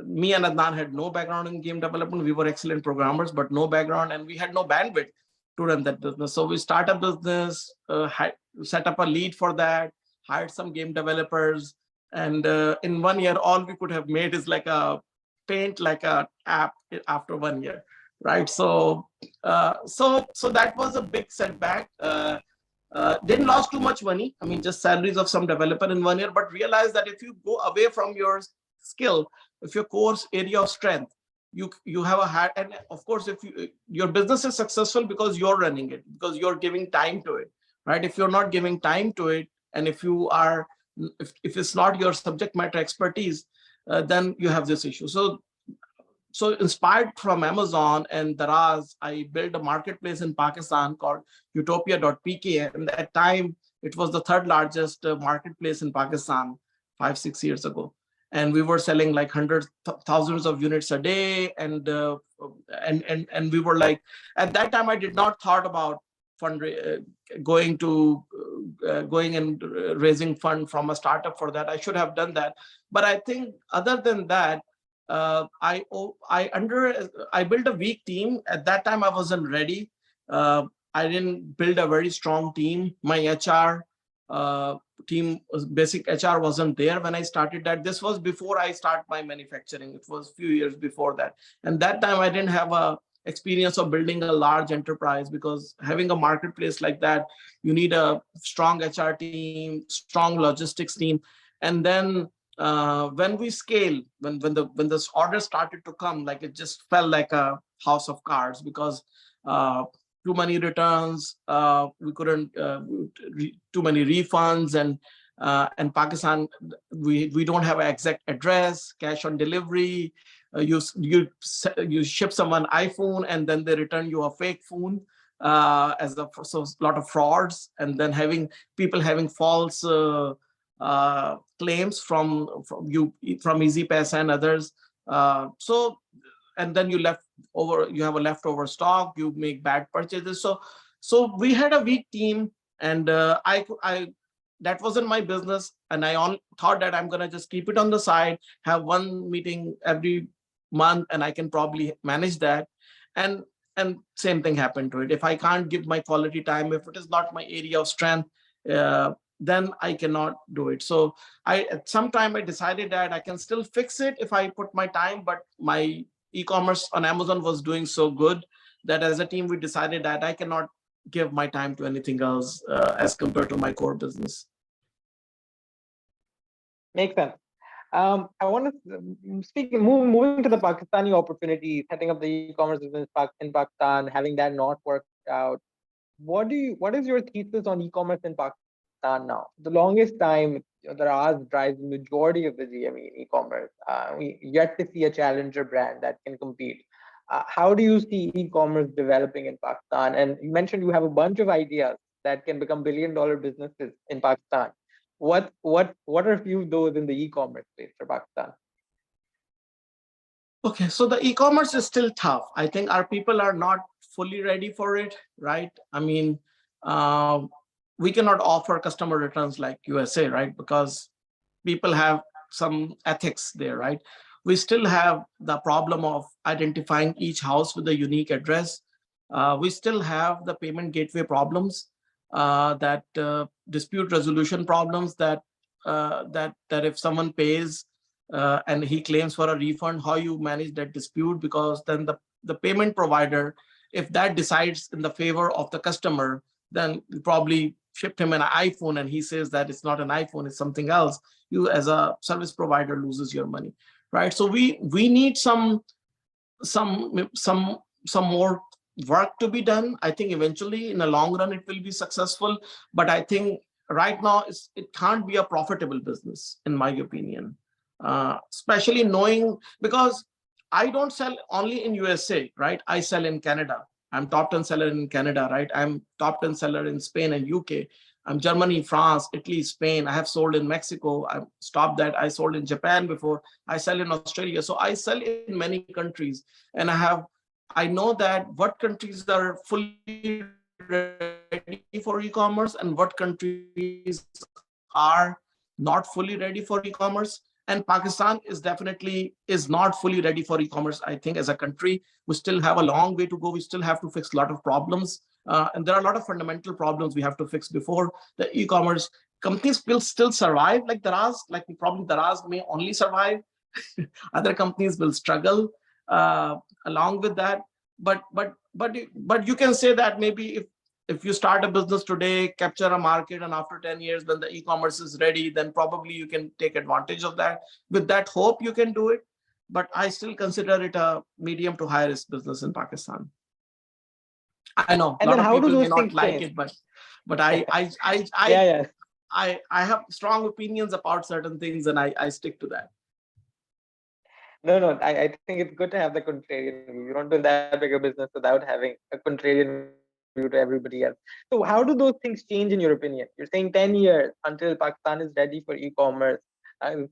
Speaker 2: Me and Adnan had no background in game development. We were excellent programmers, but no background, and we had no bandwidth to run that business. So we start a business, set up a lead for that, hired some game developers, and in 1 year, all we could have made is like a paint like a app after 1 year, right? So that was a big setback. Didn't lose too much money. I mean, just salaries of some developer in 1 year, but realized that if you go away from your skill, if your core area of strength, you have a high, and of course, if your business is successful because you're running it, because you're giving time to it, right? If you're not giving time to it, and if it's not your subject matter expertise, then you have this issue. So inspired from Amazon and Daraz, I built a marketplace in Pakistan called Utopia.pk. And at that time, it was the third largest marketplace in Pakistan 5-6 years ago. And we were selling like hundreds, thousands of units a day. And we were like, at that time, I did not thought about going and raising fund from a startup for that. I should have done that. But I think other than that, I built a weak team. At that time, I wasn't ready. I didn't build a very strong team. My HR team, basic HR wasn't there when I started that. This was before I start my manufacturing. It was a few years before that. And that time I didn't have a experience of building a large enterprise, because having a marketplace like that, you need a strong HR team, strong logistics team. And then when we scale, when this order started to come, like it just felt like a house of cards, because uh, too many returns, we couldn't too many refunds, and Pakistan, we don't have an exact address, cash on delivery. You ship someone iPhone and then they return you a fake phone, so a lot of frauds, and then having people having false claims from EasyPass and others. So and then you have a leftover stock, you make bad purchases. So we had a weak team, and I that wasn't my business, and thought that I'm gonna just keep it on the side, have one meeting every month, and I can probably manage that. And and same thing happened to it. If I can't give my quality time, if it is not my area of strength, uh, then I cannot do it. So at some time I decided that I can still fix it if I put my time, but my e-commerce on Amazon was doing so good that as a team we decided that I cannot give my time to anything else as compared to my core business.
Speaker 1: Makes sense. I want to moving to the Pakistani opportunity, setting up the e-commerce business in Pakistan, having that not worked out. What is your thesis on e-commerce in Pakistan now? The longest time, the Raz drives the majority of the GME in e-commerce. We yet to see a challenger brand that can compete. How do you see e-commerce developing in Pakistan? And you mentioned you have a bunch of ideas that can become billion-dollar businesses in Pakistan. What are a few of those in the e-commerce space for Pakistan?
Speaker 2: Okay, so the e-commerce is still tough. I think our people are not fully ready for it, right? I mean, uh, we cannot offer customer returns like USA, right? Because people have some ethics there, right? We still have the problem of identifying each house with a unique address. We still have the payment gateway problems, that dispute resolution problems, that if someone pays and he claims for a refund, how you manage that dispute, because then the payment provider, if that decides in the favor of the customer, then you probably shipped him an iPhone and he says that it's not an iPhone, it's something else. You as a service provider loses your money, right? So we need some some more work to be done. I think eventually in the long run it will be successful, but I think right now it can't be a profitable business in my opinion, especially knowing, because I don't sell only in USA, right? I sell in Canada. I'm top 10 seller in Canada, right? I'm top 10 seller in Spain and UK. I'm Germany, France, Italy, Spain. I have sold in Mexico. I stopped that. I sold in Japan before. I sell in Australia. So I sell in many countries, and I know that what countries are fully ready for e-commerce and what countries are not fully ready for e-commerce. And Pakistan is definitely not fully ready for e-commerce. I think as a country, we still have a long way to go. We still have to fix a lot of problems. And there are a lot of fundamental problems we have to fix before the e-commerce companies will still survive. Like Daraz, probably Daraz may only survive. Other companies will struggle along with that. But you can say that maybe if you start a business today, capture a market, and after 10 years when the e-commerce is ready, then probably you can take advantage of that. With that hope you can do it, but I still consider it a medium to high risk business in Pakistan. I know a
Speaker 1: And
Speaker 2: lot
Speaker 1: then
Speaker 2: of
Speaker 1: how do
Speaker 2: people may
Speaker 1: those
Speaker 2: not
Speaker 1: things
Speaker 2: like
Speaker 1: change?
Speaker 2: it, but I
Speaker 1: Yeah, yeah.
Speaker 2: I have strong opinions about certain things, and I stick to that.
Speaker 1: No, I think it's good to have the contrarian view. You don't build that bigger business without having a contrarian view to everybody else. So how do those things change in your opinion? You're saying 10 years until Pakistan is ready for e-commerce.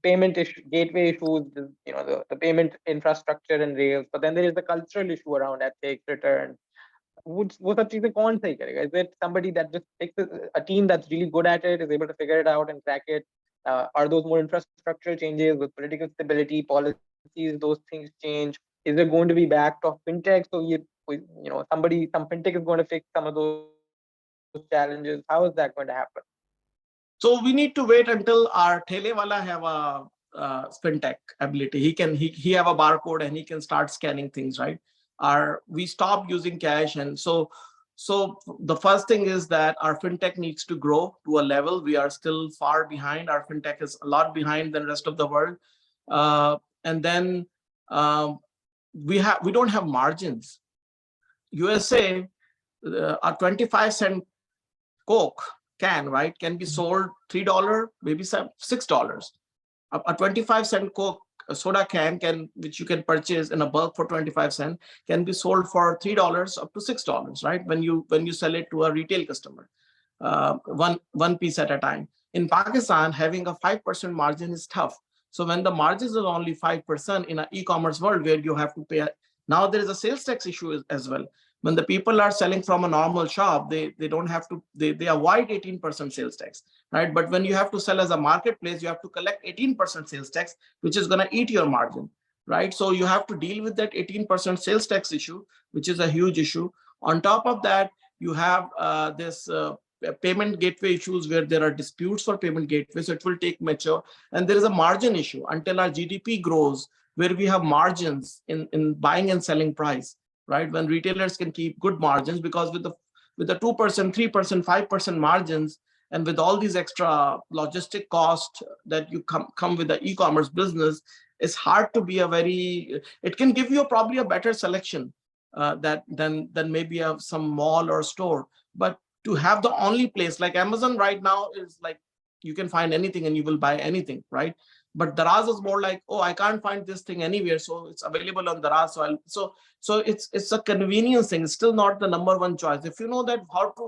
Speaker 1: Payment issue, gateway issues, the payment infrastructure and rails, but then there is the cultural issue around ethics, returns. वो सब चीजें कौन सही करेगा? Is it somebody that just takes a team that's really good at it, is able to figure it out and crack it? Are those more infrastructural changes with political stability, policies, those things change? Is it going to be backed off fintech? So some fintech is going to fix some of those challenges. How is that going to happen?
Speaker 2: So we need to wait until our telewala have a fintech ability. He have a barcode and he can start scanning things, right? Our we stop using cash, and so the first thing is that our fintech needs to grow to a level. We are still far behind. Our fintech is a lot behind than the rest of the world, and then um, we don't have margins. USA, a 25-cent Coke can, right, can be sold $3, maybe $6. A 25-cent Coke soda can, which you can purchase in a bulk for 25 cents, can be sold for $3 up to $6, right? When you sell it to a retail customer, one piece at a time. In Pakistan, having a 5% margin is tough. So when the margins are only 5% in an e-commerce world where you have to pay, now there is a sales tax issue as well. When the people are selling from a normal shop, they don't have to, they avoid 18% sales tax, right? But when you have to sell as a marketplace, you have to collect 18% sales tax, which is going to eat your margin, right? So you have to deal with that 18% sales tax issue, which is a huge issue. On top of that, you have this payment gateway issues where there are disputes for payment gateway, so it will take mature. And there is a margin issue until our GDP grows, where we have margins in buying and selling price, right? When retailers can keep good margins, because with the 2%, 3%, 5% margins, and with all these extra logistic costs that you come with the e-commerce business, it's hard to be a very, it can give you probably a better selection than maybe some mall or store. But to have the only place like Amazon right now is like, you can find anything and you will buy anything, right? But Daraz is more like, oh, I can't find this thing anywhere, so it's available on Daraz. So it's a convenience thing. It's still not the number one choice. If you know that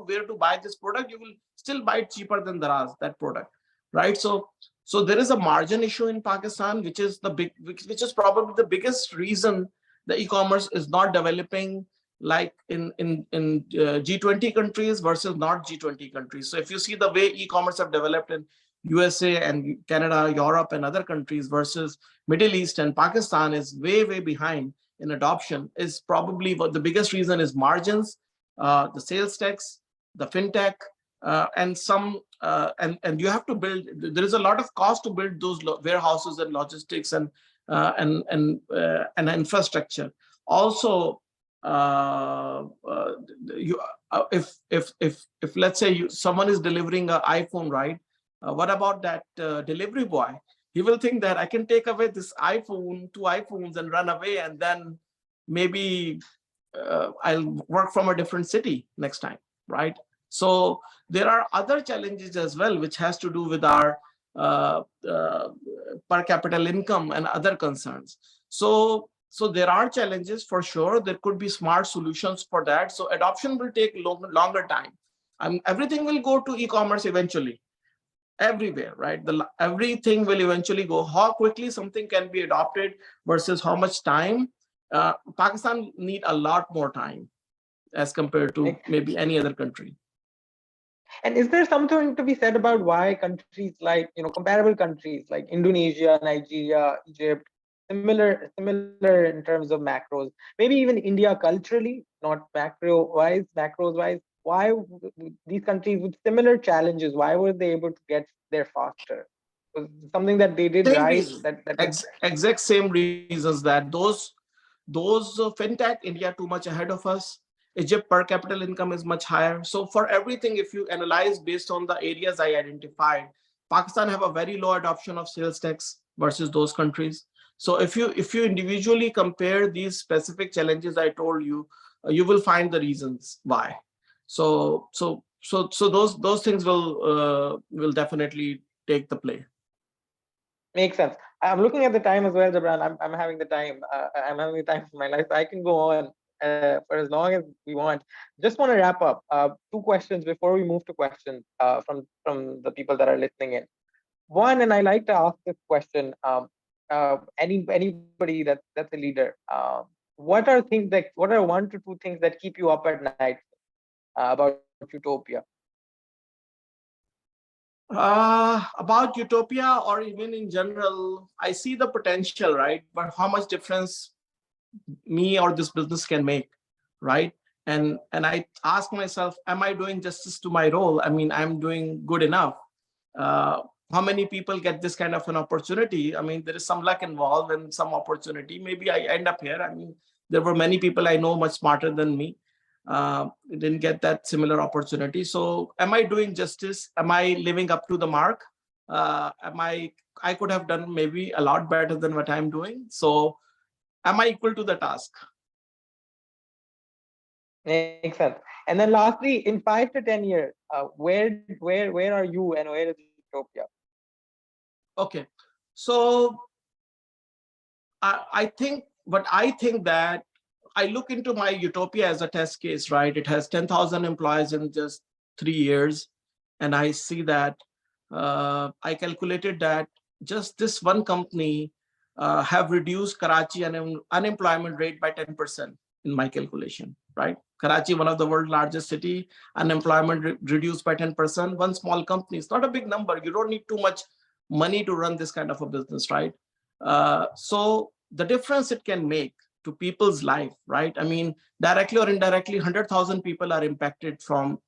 Speaker 2: where to buy this product, you will still buy it cheaper than Daraz, that product, right? So there is a margin issue in Pakistan, which is probably the biggest reason the e-commerce is not developing like in G20 countries versus not G20 countries. So if you see the way e-commerce have developed in USA and Canada, Europe, and other countries versus Middle East, and Pakistan is way behind in adoption, is probably what the biggest reason is margins, the sales tax, the fintech, and some and you have to build. There is a lot of cost to build those warehouses and logistics and infrastructure. Also, you if let's say someone is delivering an iPhone, right? What about that delivery boy? He will think that I can take away this iPhone, 2 iPhones, and run away, and then maybe I'll work from a different city next time, right? So there are other challenges as well, which has to do with our per capita income and other concerns. So there are challenges for sure. There could be smart solutions for that. So adoption will take longer time. Everything will go to e-commerce eventually, everywhere, right? Everything will eventually go. How quickly something can be adopted versus how much time, Pakistan need a lot more time as compared to maybe any other country.
Speaker 1: And is there something to be said about why countries like, comparable countries like Indonesia, Nigeria, Egypt, similar in terms of macros, maybe even India culturally, not macros wise, why these countries with similar challenges, why were they able to get there faster? Was something that they did
Speaker 2: Same
Speaker 1: right
Speaker 2: reason,
Speaker 1: that
Speaker 2: exact same reasons, that those fintech, India too much ahead of us. Egypt per capita income is much higher. So for everything, if you analyze based on the areas I identified, Pakistan have a very low adoption of sales tax versus those countries. So if you individually compare these specific challenges I told you, you will find the reasons why. So those things will definitely take the play.
Speaker 1: makes sense. I'm looking at the time as well, Jabran. I'm having the time. I'm having the time of my life. So I can go on for as long as we want. Just want to wrap up. Two questions before we move to questions from the people that are listening in. One, and I like to ask this question. Anybody that's a leader. What are 1 to 2 things that keep you up at night about Utopia?
Speaker 2: About Utopia, or even in general, I see the potential, right? But how much difference me or this business can make, right? And I ask myself, am I doing justice to my role? I mean, I'm doing good enough. How many people get this kind of an opportunity? I mean, there is some luck involved and some opportunity. Maybe I end up here. I mean, there were many people I know much smarter than me. Didn't get that similar opportunity. So am I doing justice? Am I living up to the mark? I could have done maybe a lot better than what I'm doing. So am I equal to the task?
Speaker 1: Makes sense. And then lastly, in 5 to 10 years, where are you and where is Utopia?
Speaker 2: Okay, so I think that I look into my Utopia as a test case, right? It has 10,000 employees in just 3 years. And I see that I calculated that just this one company have reduced Karachi unemployment rate by 10% in my calculation, right? Karachi, one of the world's largest city, unemployment reduced by 10%. One small company, it's not a big number. You don't need too much money to run this kind of a business, right? So the difference it can make to people's life, right? I mean, directly or indirectly, 100,000 people are impacted from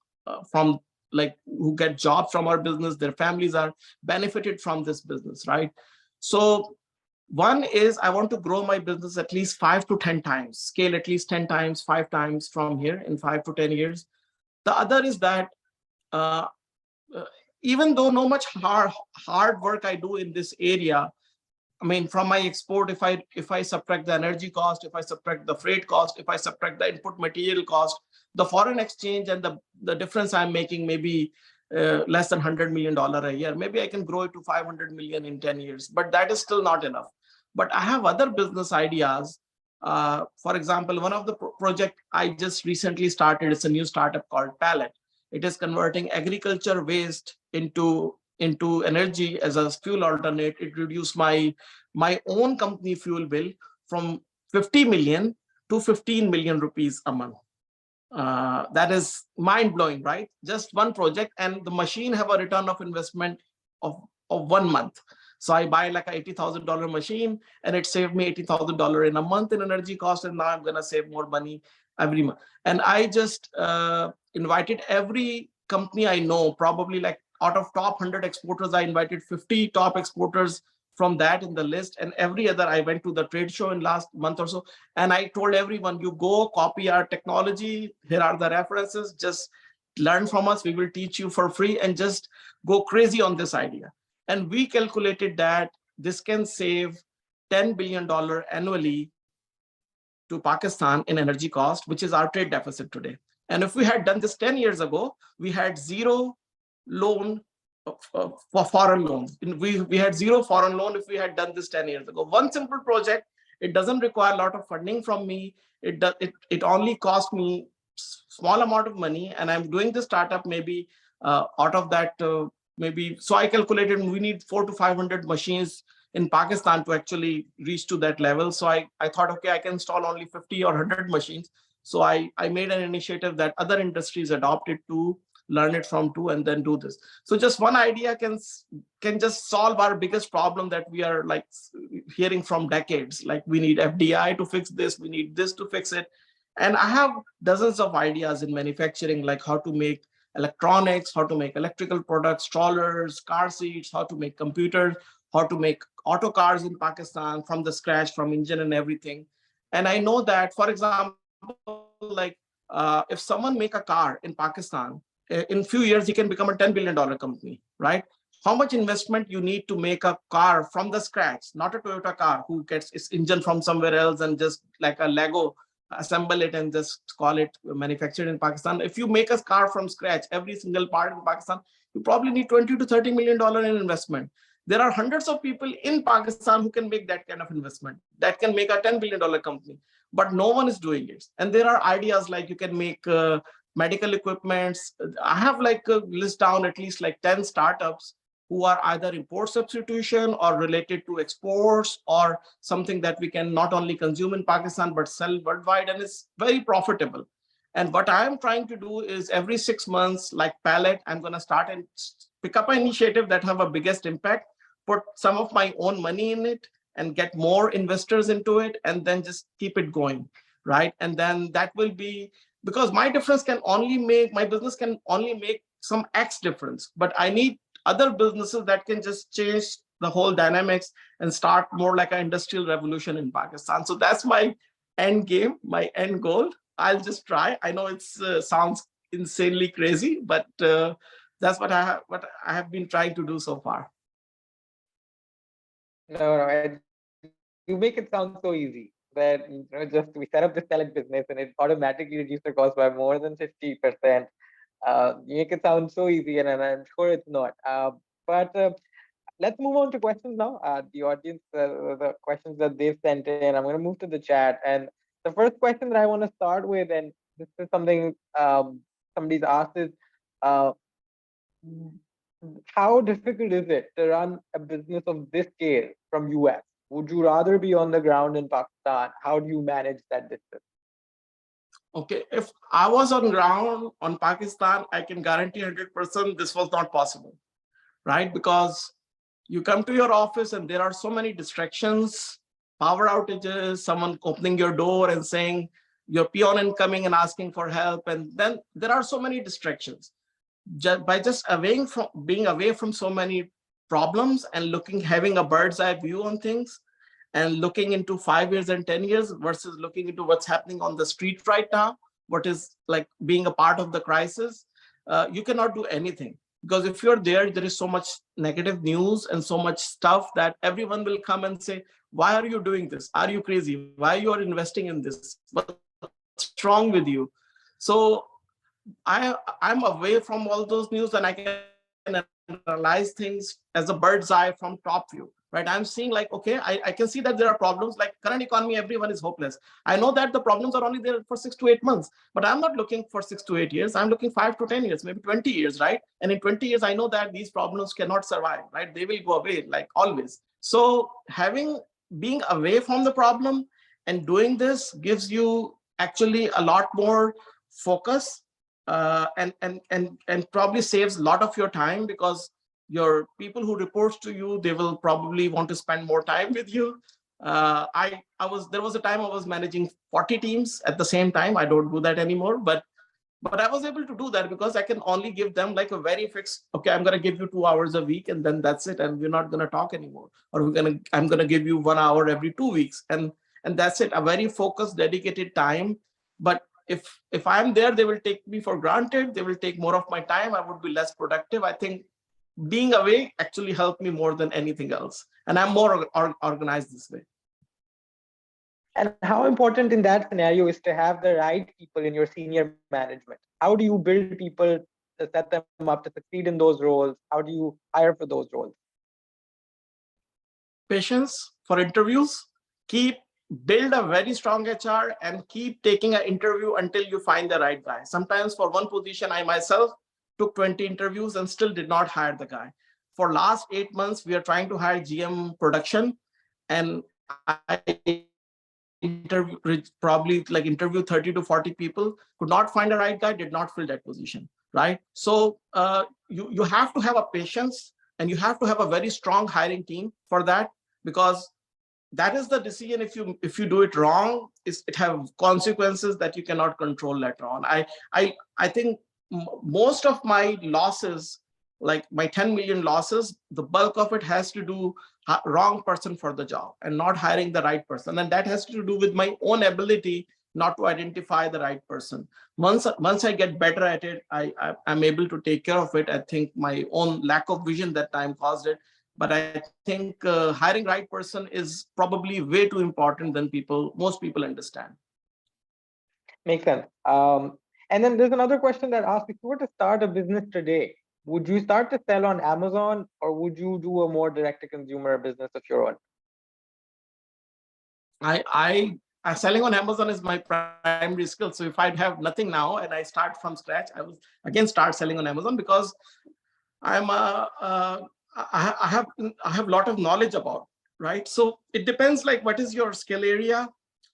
Speaker 2: like who get jobs from our business. Their families are benefited from this business, right? So one is I want to grow my business at least 5 to 10 times, scale at least 10 times, 5 times from here in 5 to 10 years. The other is that uh, uh, even though no much hard work I do in this area, I mean, from my export, if I subtract the energy cost, if I subtract the freight cost, if I subtract the input material cost, the foreign exchange and the difference I'm making maybe less than $100 million a year. Maybe I can grow it to 500 million in 10 years, but that is still not enough. But I have other business ideas. For example, one of the project I just recently started is a new startup called Pallet. It is converting agriculture waste into energy as a fuel alternate. It reduced my own company fuel bill from 50 million to 15 million rupees a month. That is mind blowing, right? Just one project, and the machine have a return of investment of 1 month. So I buy like a $80,000 machine, and it saved me $80,000 in a month in energy cost, and now I'm gonna save more money every month. And I just invited every company I know, probably like out of top 100 exporters, I invited 50 top exporters from that in the list, and every other I went to the trade show in last month or so, and I told everyone, you go copy our technology, here are the references, just learn from us, we will teach you for free, and just go crazy on this idea. And we calculated that this can save $10 billion annually to Pakistan in energy cost, which is our trade deficit today. And if we had done this 10 years ago, we had zero loan for foreign loans. We had zero foreign loan if we had done this 10 years ago. One simple project, it doesn't require a lot of funding from me. It only cost me small amount of money, and I'm doing this startup maybe out of that maybe. So I calculated we need 400 to 500 machines in Pakistan to actually reach to that level. So I thought, okay, I can install only 50 or 100 machines. So I made an initiative that other industries adopted to learn it from too, and then do this. So just one idea can just solve our biggest problem that we are like hearing from decades. Like we need FDI to fix this, we need this to fix it. And I have dozens of ideas in manufacturing, like how to make electronics, how to make electrical products, strollers, car seats, how to make computers, how to make auto cars in Pakistan from the scratch, from engine and everything. And I know that, for example, like if someone make a car in Pakistan, in few years he can become a $10 billion company, right? How much investment you need to make a car from the scratch, not a Toyota car who gets its engine from somewhere else and just like a Lego assemble it and just call it manufactured in Pakistan. If you make a car from scratch, every single part in Pakistan, you probably need 20 to $30 million in investment. There are hundreds of people in Pakistan who can make that kind of investment, that can make a $10 billion company, but no one is doing it. And there are ideas like you can make medical equipments. I have like a list down at least like 10 startups who are either import substitution or related to exports or something that we can not only consume in Pakistan, but sell worldwide, and it's very profitable. And what I am trying to do is every 6 months, like Pallet, I'm going to start and pick up an initiative that have a biggest impact, put some of my own money in it and get more investors into it, and then just keep it going, right? And then that will be, because my business can only make some X difference, but I need other businesses that can just change the whole dynamics and start more like an industrial revolution in Pakistan. So that's my end game, my end goal. I'll just try. I know it's sounds insanely crazy, but that's what I have been trying to do so far.
Speaker 1: No, you make it sound so easy that just we set up the select business and it automatically reduced the cost by more than 50%. You make it sound so easy, and I'm sure it's not. But let's move on to questions now. The audience, the questions that they've sent in, I'm going to move to the chat. And the first question that I want to start with, and this is something somebody's asked, is uh, how difficult is it to run a business of this scale from US? Would you rather be on the ground in Pakistan? How do you manage that distance?
Speaker 2: Okay, if I was on ground on Pakistan, I can guarantee 100% this was not possible, right? Because you come to your office and there are so many distractions, power outages, someone opening your door and saying your peon incoming and asking for help. And then there are so many distractions. By just being away from so many problems and having a bird's eye view on things, and looking into 5 years and 10 years versus looking into what's happening on the street right now, what is like being a part of the crisis, you cannot do anything. Because if you're there, there is so much negative news and so much stuff that everyone will come and say, why are you doing this? Are you crazy? Why you are investing in this? What's wrong with you? So I'm away from all those news, and I can analyze things as a bird's eye from top view, right? I'm seeing like, okay, I can see that there are problems. Like current economy, everyone is hopeless. I know that the problems are only there for 6 to 8 months, but I'm not looking for 6 to 8 years. I'm looking 5 to 10 years, maybe 20 years, right? And in 20 years, I know that these problems cannot survive, right? They will go away like always. So being away from the problem and doing this gives you actually a lot more focus, and probably saves a lot of your time, because your people who reports to you, they will probably want to spend more time with you. I was there was a time I was managing 40 teams at the same time. I don't do that anymore, but I was able to do that because I can only give them like a very fixed, okay, I'm going to give you 2 hours a week and then that's it, and we're not going to talk anymore. Or I'm going to give you 1 hour every 2 weeks, and that's it, a very focused, dedicated time. But if I'm there, they will take me for granted. They will take more of my time. I would be less productive. I think being away actually helped me more than anything else. And I'm more organized this way.
Speaker 1: And how important in that scenario is to have the right people in your senior management? How do you build people to set them up to succeed in those roles? How do you hire for those roles?
Speaker 2: Patience for interviews. Build a very strong HR and keep taking an interview until you find the right guy. Sometimes for one position, I myself took 20 interviews and still did not hire the guy. For last 8 months, we are trying to hire GM production, and I probably like interview 30 to 40 people, could not find a right guy, did not fill that position, right? So you have to have a patience, and you have to have a very strong hiring team for that, because that is the decision. If you do it wrong, it have consequences that you cannot control later on. I think most of my losses, like my 10 million losses, the bulk of it has to do wrong person for the job and not hiring the right person, and that has to do with my own ability not to identify the right person. Once I get better at it, I'm able to take care of it. I think my own lack of vision that time caused it, but I think hiring right person is probably way too important than most people understand.
Speaker 1: Makes sense. And then there's another question that asks, if you were to start a business today, would you start to sell on Amazon, or would you do a more direct to consumer business of your own?
Speaker 2: Selling on Amazon is my primary skill. So if I'd have nothing now and I start from scratch, I will again start selling on Amazon, because I'm I have a lot of knowledge about, right? So it depends like what is your skill area.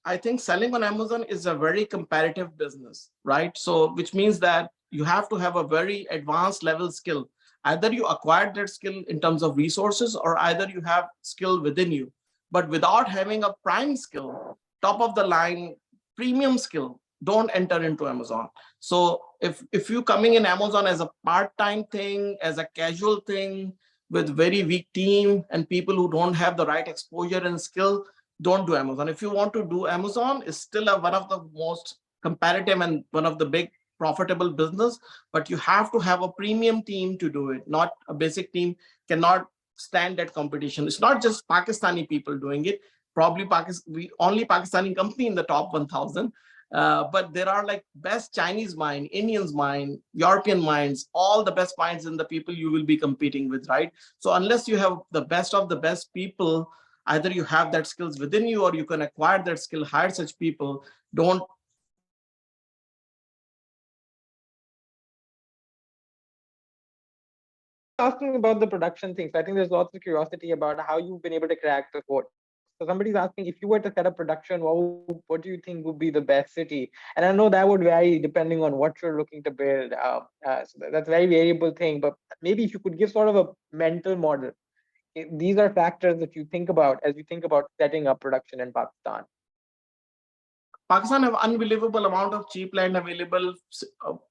Speaker 2: I think selling on Amazon is a very competitive business, right? So which means that you have to have a very advanced level skill. Either you acquired that skill in terms of resources, or either you have skill within you. But without having a prime skill, top of the line, premium skill, don't enter into Amazon. So if you coming in Amazon as a part-time thing, as a casual thing, with very weak team and people who don't have the right exposure and skill, don't do Amazon. If you want to do Amazon, it's still one of the most competitive and one of the big profitable business, but you have to have a premium team to do it. Not a basic team cannot stand that competition. It's not just Pakistani people doing it. Probably we only Pakistani company in the top 1,000. But there are like best Chinese mind, Indians mind, European minds, all the best minds in the people you will be competing with, right? So unless you have the best of the best people, either you have that skills within you or you can acquire that skill, hire such people. Don't
Speaker 1: asking about the production things. I think there's lots of curiosity about how you've been able to crack the code. So somebody's asking, if you were to set up production, what do you think would be the best city? And I know that would vary depending on what you're looking to build. So that's a very variable thing. But maybe if you could give sort of a mental model, these are factors that you think about as you think about setting up production in Pakistan.
Speaker 2: Pakistan have unbelievable amount of cheap land available.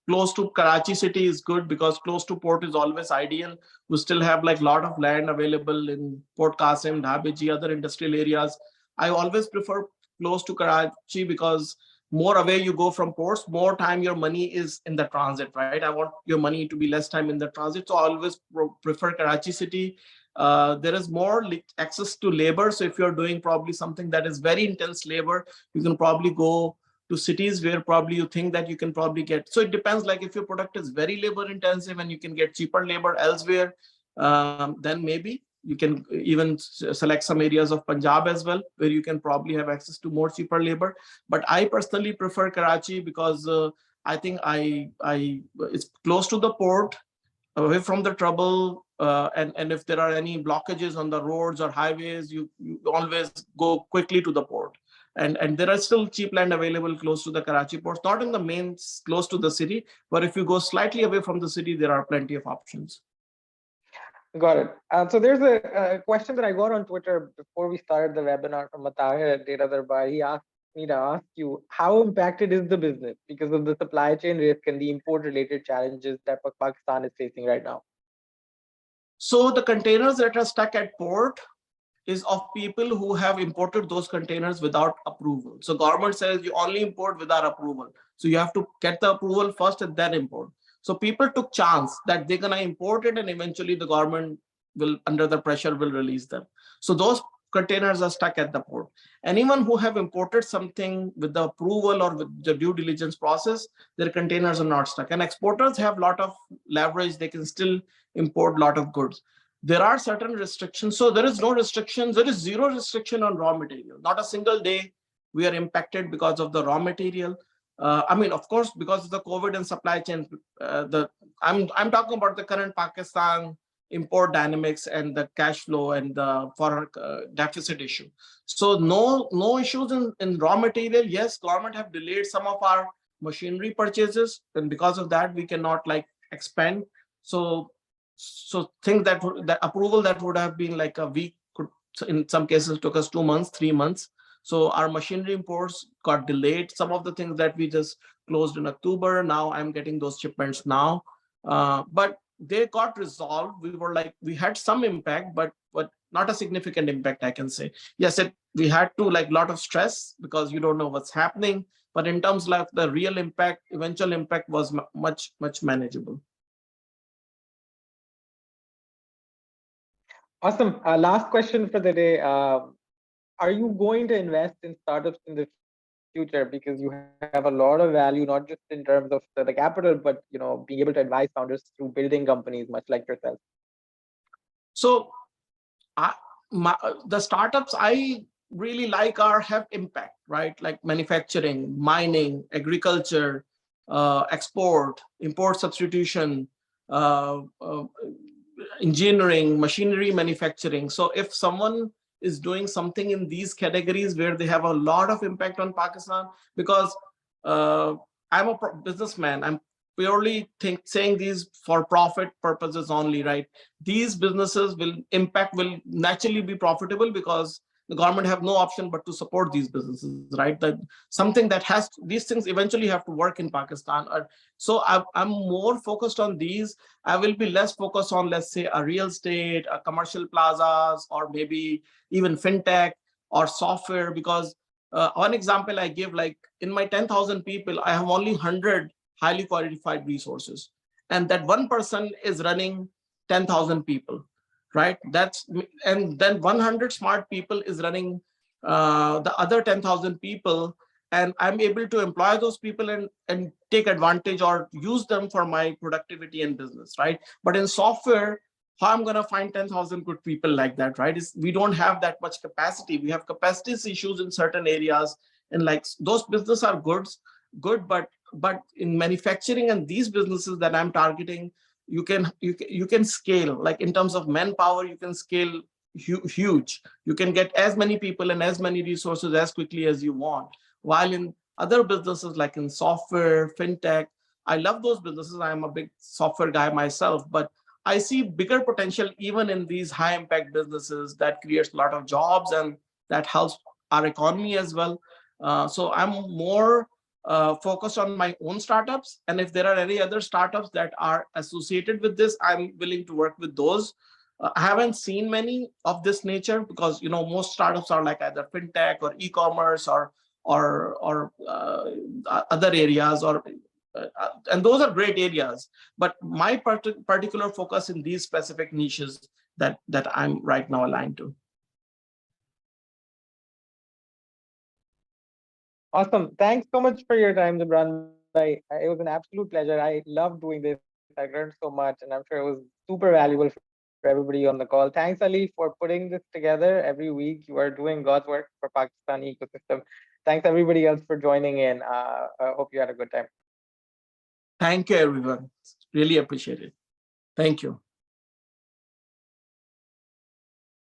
Speaker 2: Close to Karachi city is good because close to port is always ideal. We still have like lot of land available in Port Qasim, Dhabeji, other industrial areas. I always prefer close to Karachi because more away you go from ports, more time your money is in the transit, right? I want your money to be less time in the transit. So I always prefer Karachi city. There is more access to labor. So if you're doing probably something that is very intense labor, you can probably go to cities where probably you think that you can probably get. So it depends, like if your product is very labor intensive and you can get cheaper labor elsewhere, then maybe you can even select some areas of Punjab as well, where you can probably have access to more cheaper labor. But I personally prefer Karachi because I think it's close to the port, away from the trouble, and if there are any blockages on the roads or highways, you always go quickly to the port. And there are still cheap land available close to the Karachi ports, not in the main close to the city, but if you go slightly away from the city, there are plenty of options.
Speaker 1: Got it. So there's a question that I got on Twitter before we started the webinar from Matahir at Data Darbar. He asked me to ask you, how impacted is the business because of the supply chain risk and the import-related challenges that Pakistan is facing right now?
Speaker 2: So the containers that are stuck at port is of people who have imported those containers without approval. So government says you only import without approval. So you have to get the approval first and then import. So people took chance that they're gonna import it and eventually the government will, under the pressure, will release them. So those containers are stuck at the port. Anyone who have imported something with the approval or with the due diligence process, their containers are not stuck. And exporters have a lot of leverage. They can still import a lot of goods. There are certain restrictions. So there is no restrictions. There is zero restriction on raw material. Not a single day we are impacted because of the raw material. I mean, of course, because of the COVID and supply chain, I'm talking about the current Pakistan import dynamics and the cash flow and the foreign deficit issue. So no issues in raw material. Yes, government have delayed some of our machinery purchases, and because of that, we cannot like expand. So things that the approval that would have been like a week could in some cases took us 2 months, 3 months. So our machinery imports got delayed. Some of the things that we just closed in October, now I'm getting those shipments now. But they got resolved. We had some impact, but not a significant impact, I can say. Yes, we had to like lot of stress because you don't know what's happening. But in terms of the real impact, eventual impact was much manageable.
Speaker 1: Awesome. Last question for the day. Are you going to invest in startups in the future because you have a lot of value, not just in terms of the capital, but being able to advise founders through building companies much like yourself?
Speaker 2: So the startups I really like have impact, right? Like manufacturing, mining, agriculture, export, import substitution, uh, uh, engineering, machinery manufacturing. So if someone is doing something in these categories where they have a lot of impact on Pakistan, because I'm a businessman, I'm purely saying these for profit purposes only, right? These businesses will naturally be profitable because the government have no option but to support these businesses, right? That something that these things eventually have to work in Pakistan. So I'm more focused on these. I will be less focused on, let's say, a real estate, a commercial plazas, or maybe even fintech or software, because one example I give, like in my 10,000 people, I have only 100 highly qualified resources, and that one person is running 10,000 people, right? And then 100 smart people is running the other 10,000 people, and I'm able to employ those people and take advantage or use them for my productivity and business, right? But in software, how I'm going to find 10,000 good people like that, right? We don't have that much capacity. We have capacity issues in certain areas, and like those businesses are good, but in manufacturing and these businesses that I'm targeting, you can scale, like in terms of manpower, you can scale huge. You can get as many people and as many resources as quickly as you want. While in other businesses, like in software, fintech, I love those businesses. I'm a big software guy myself, but I see bigger potential even in these high impact businesses that creates a lot of jobs and that helps our economy as well. So I'm more focused on my own startups. And if there are any other startups that are associated with this, I'm willing to work with those. I haven't seen many of this nature because most startups are like either fintech or e-commerce or other areas, or and those are great areas. But my particular focus in these specific niches that I'm right now aligned to.
Speaker 1: Awesome. Thanks so much for your time, Jabran. It was an absolute pleasure. I loved doing this. I learned so much, and I'm sure it was super valuable for everybody on the call. Thanks, Ali, for putting this together every week. You are doing God's work for Pakistani ecosystem. Thanks, everybody else, for joining in. I hope you had a good time.
Speaker 2: Thank you, everyone. Really appreciate it. Thank you.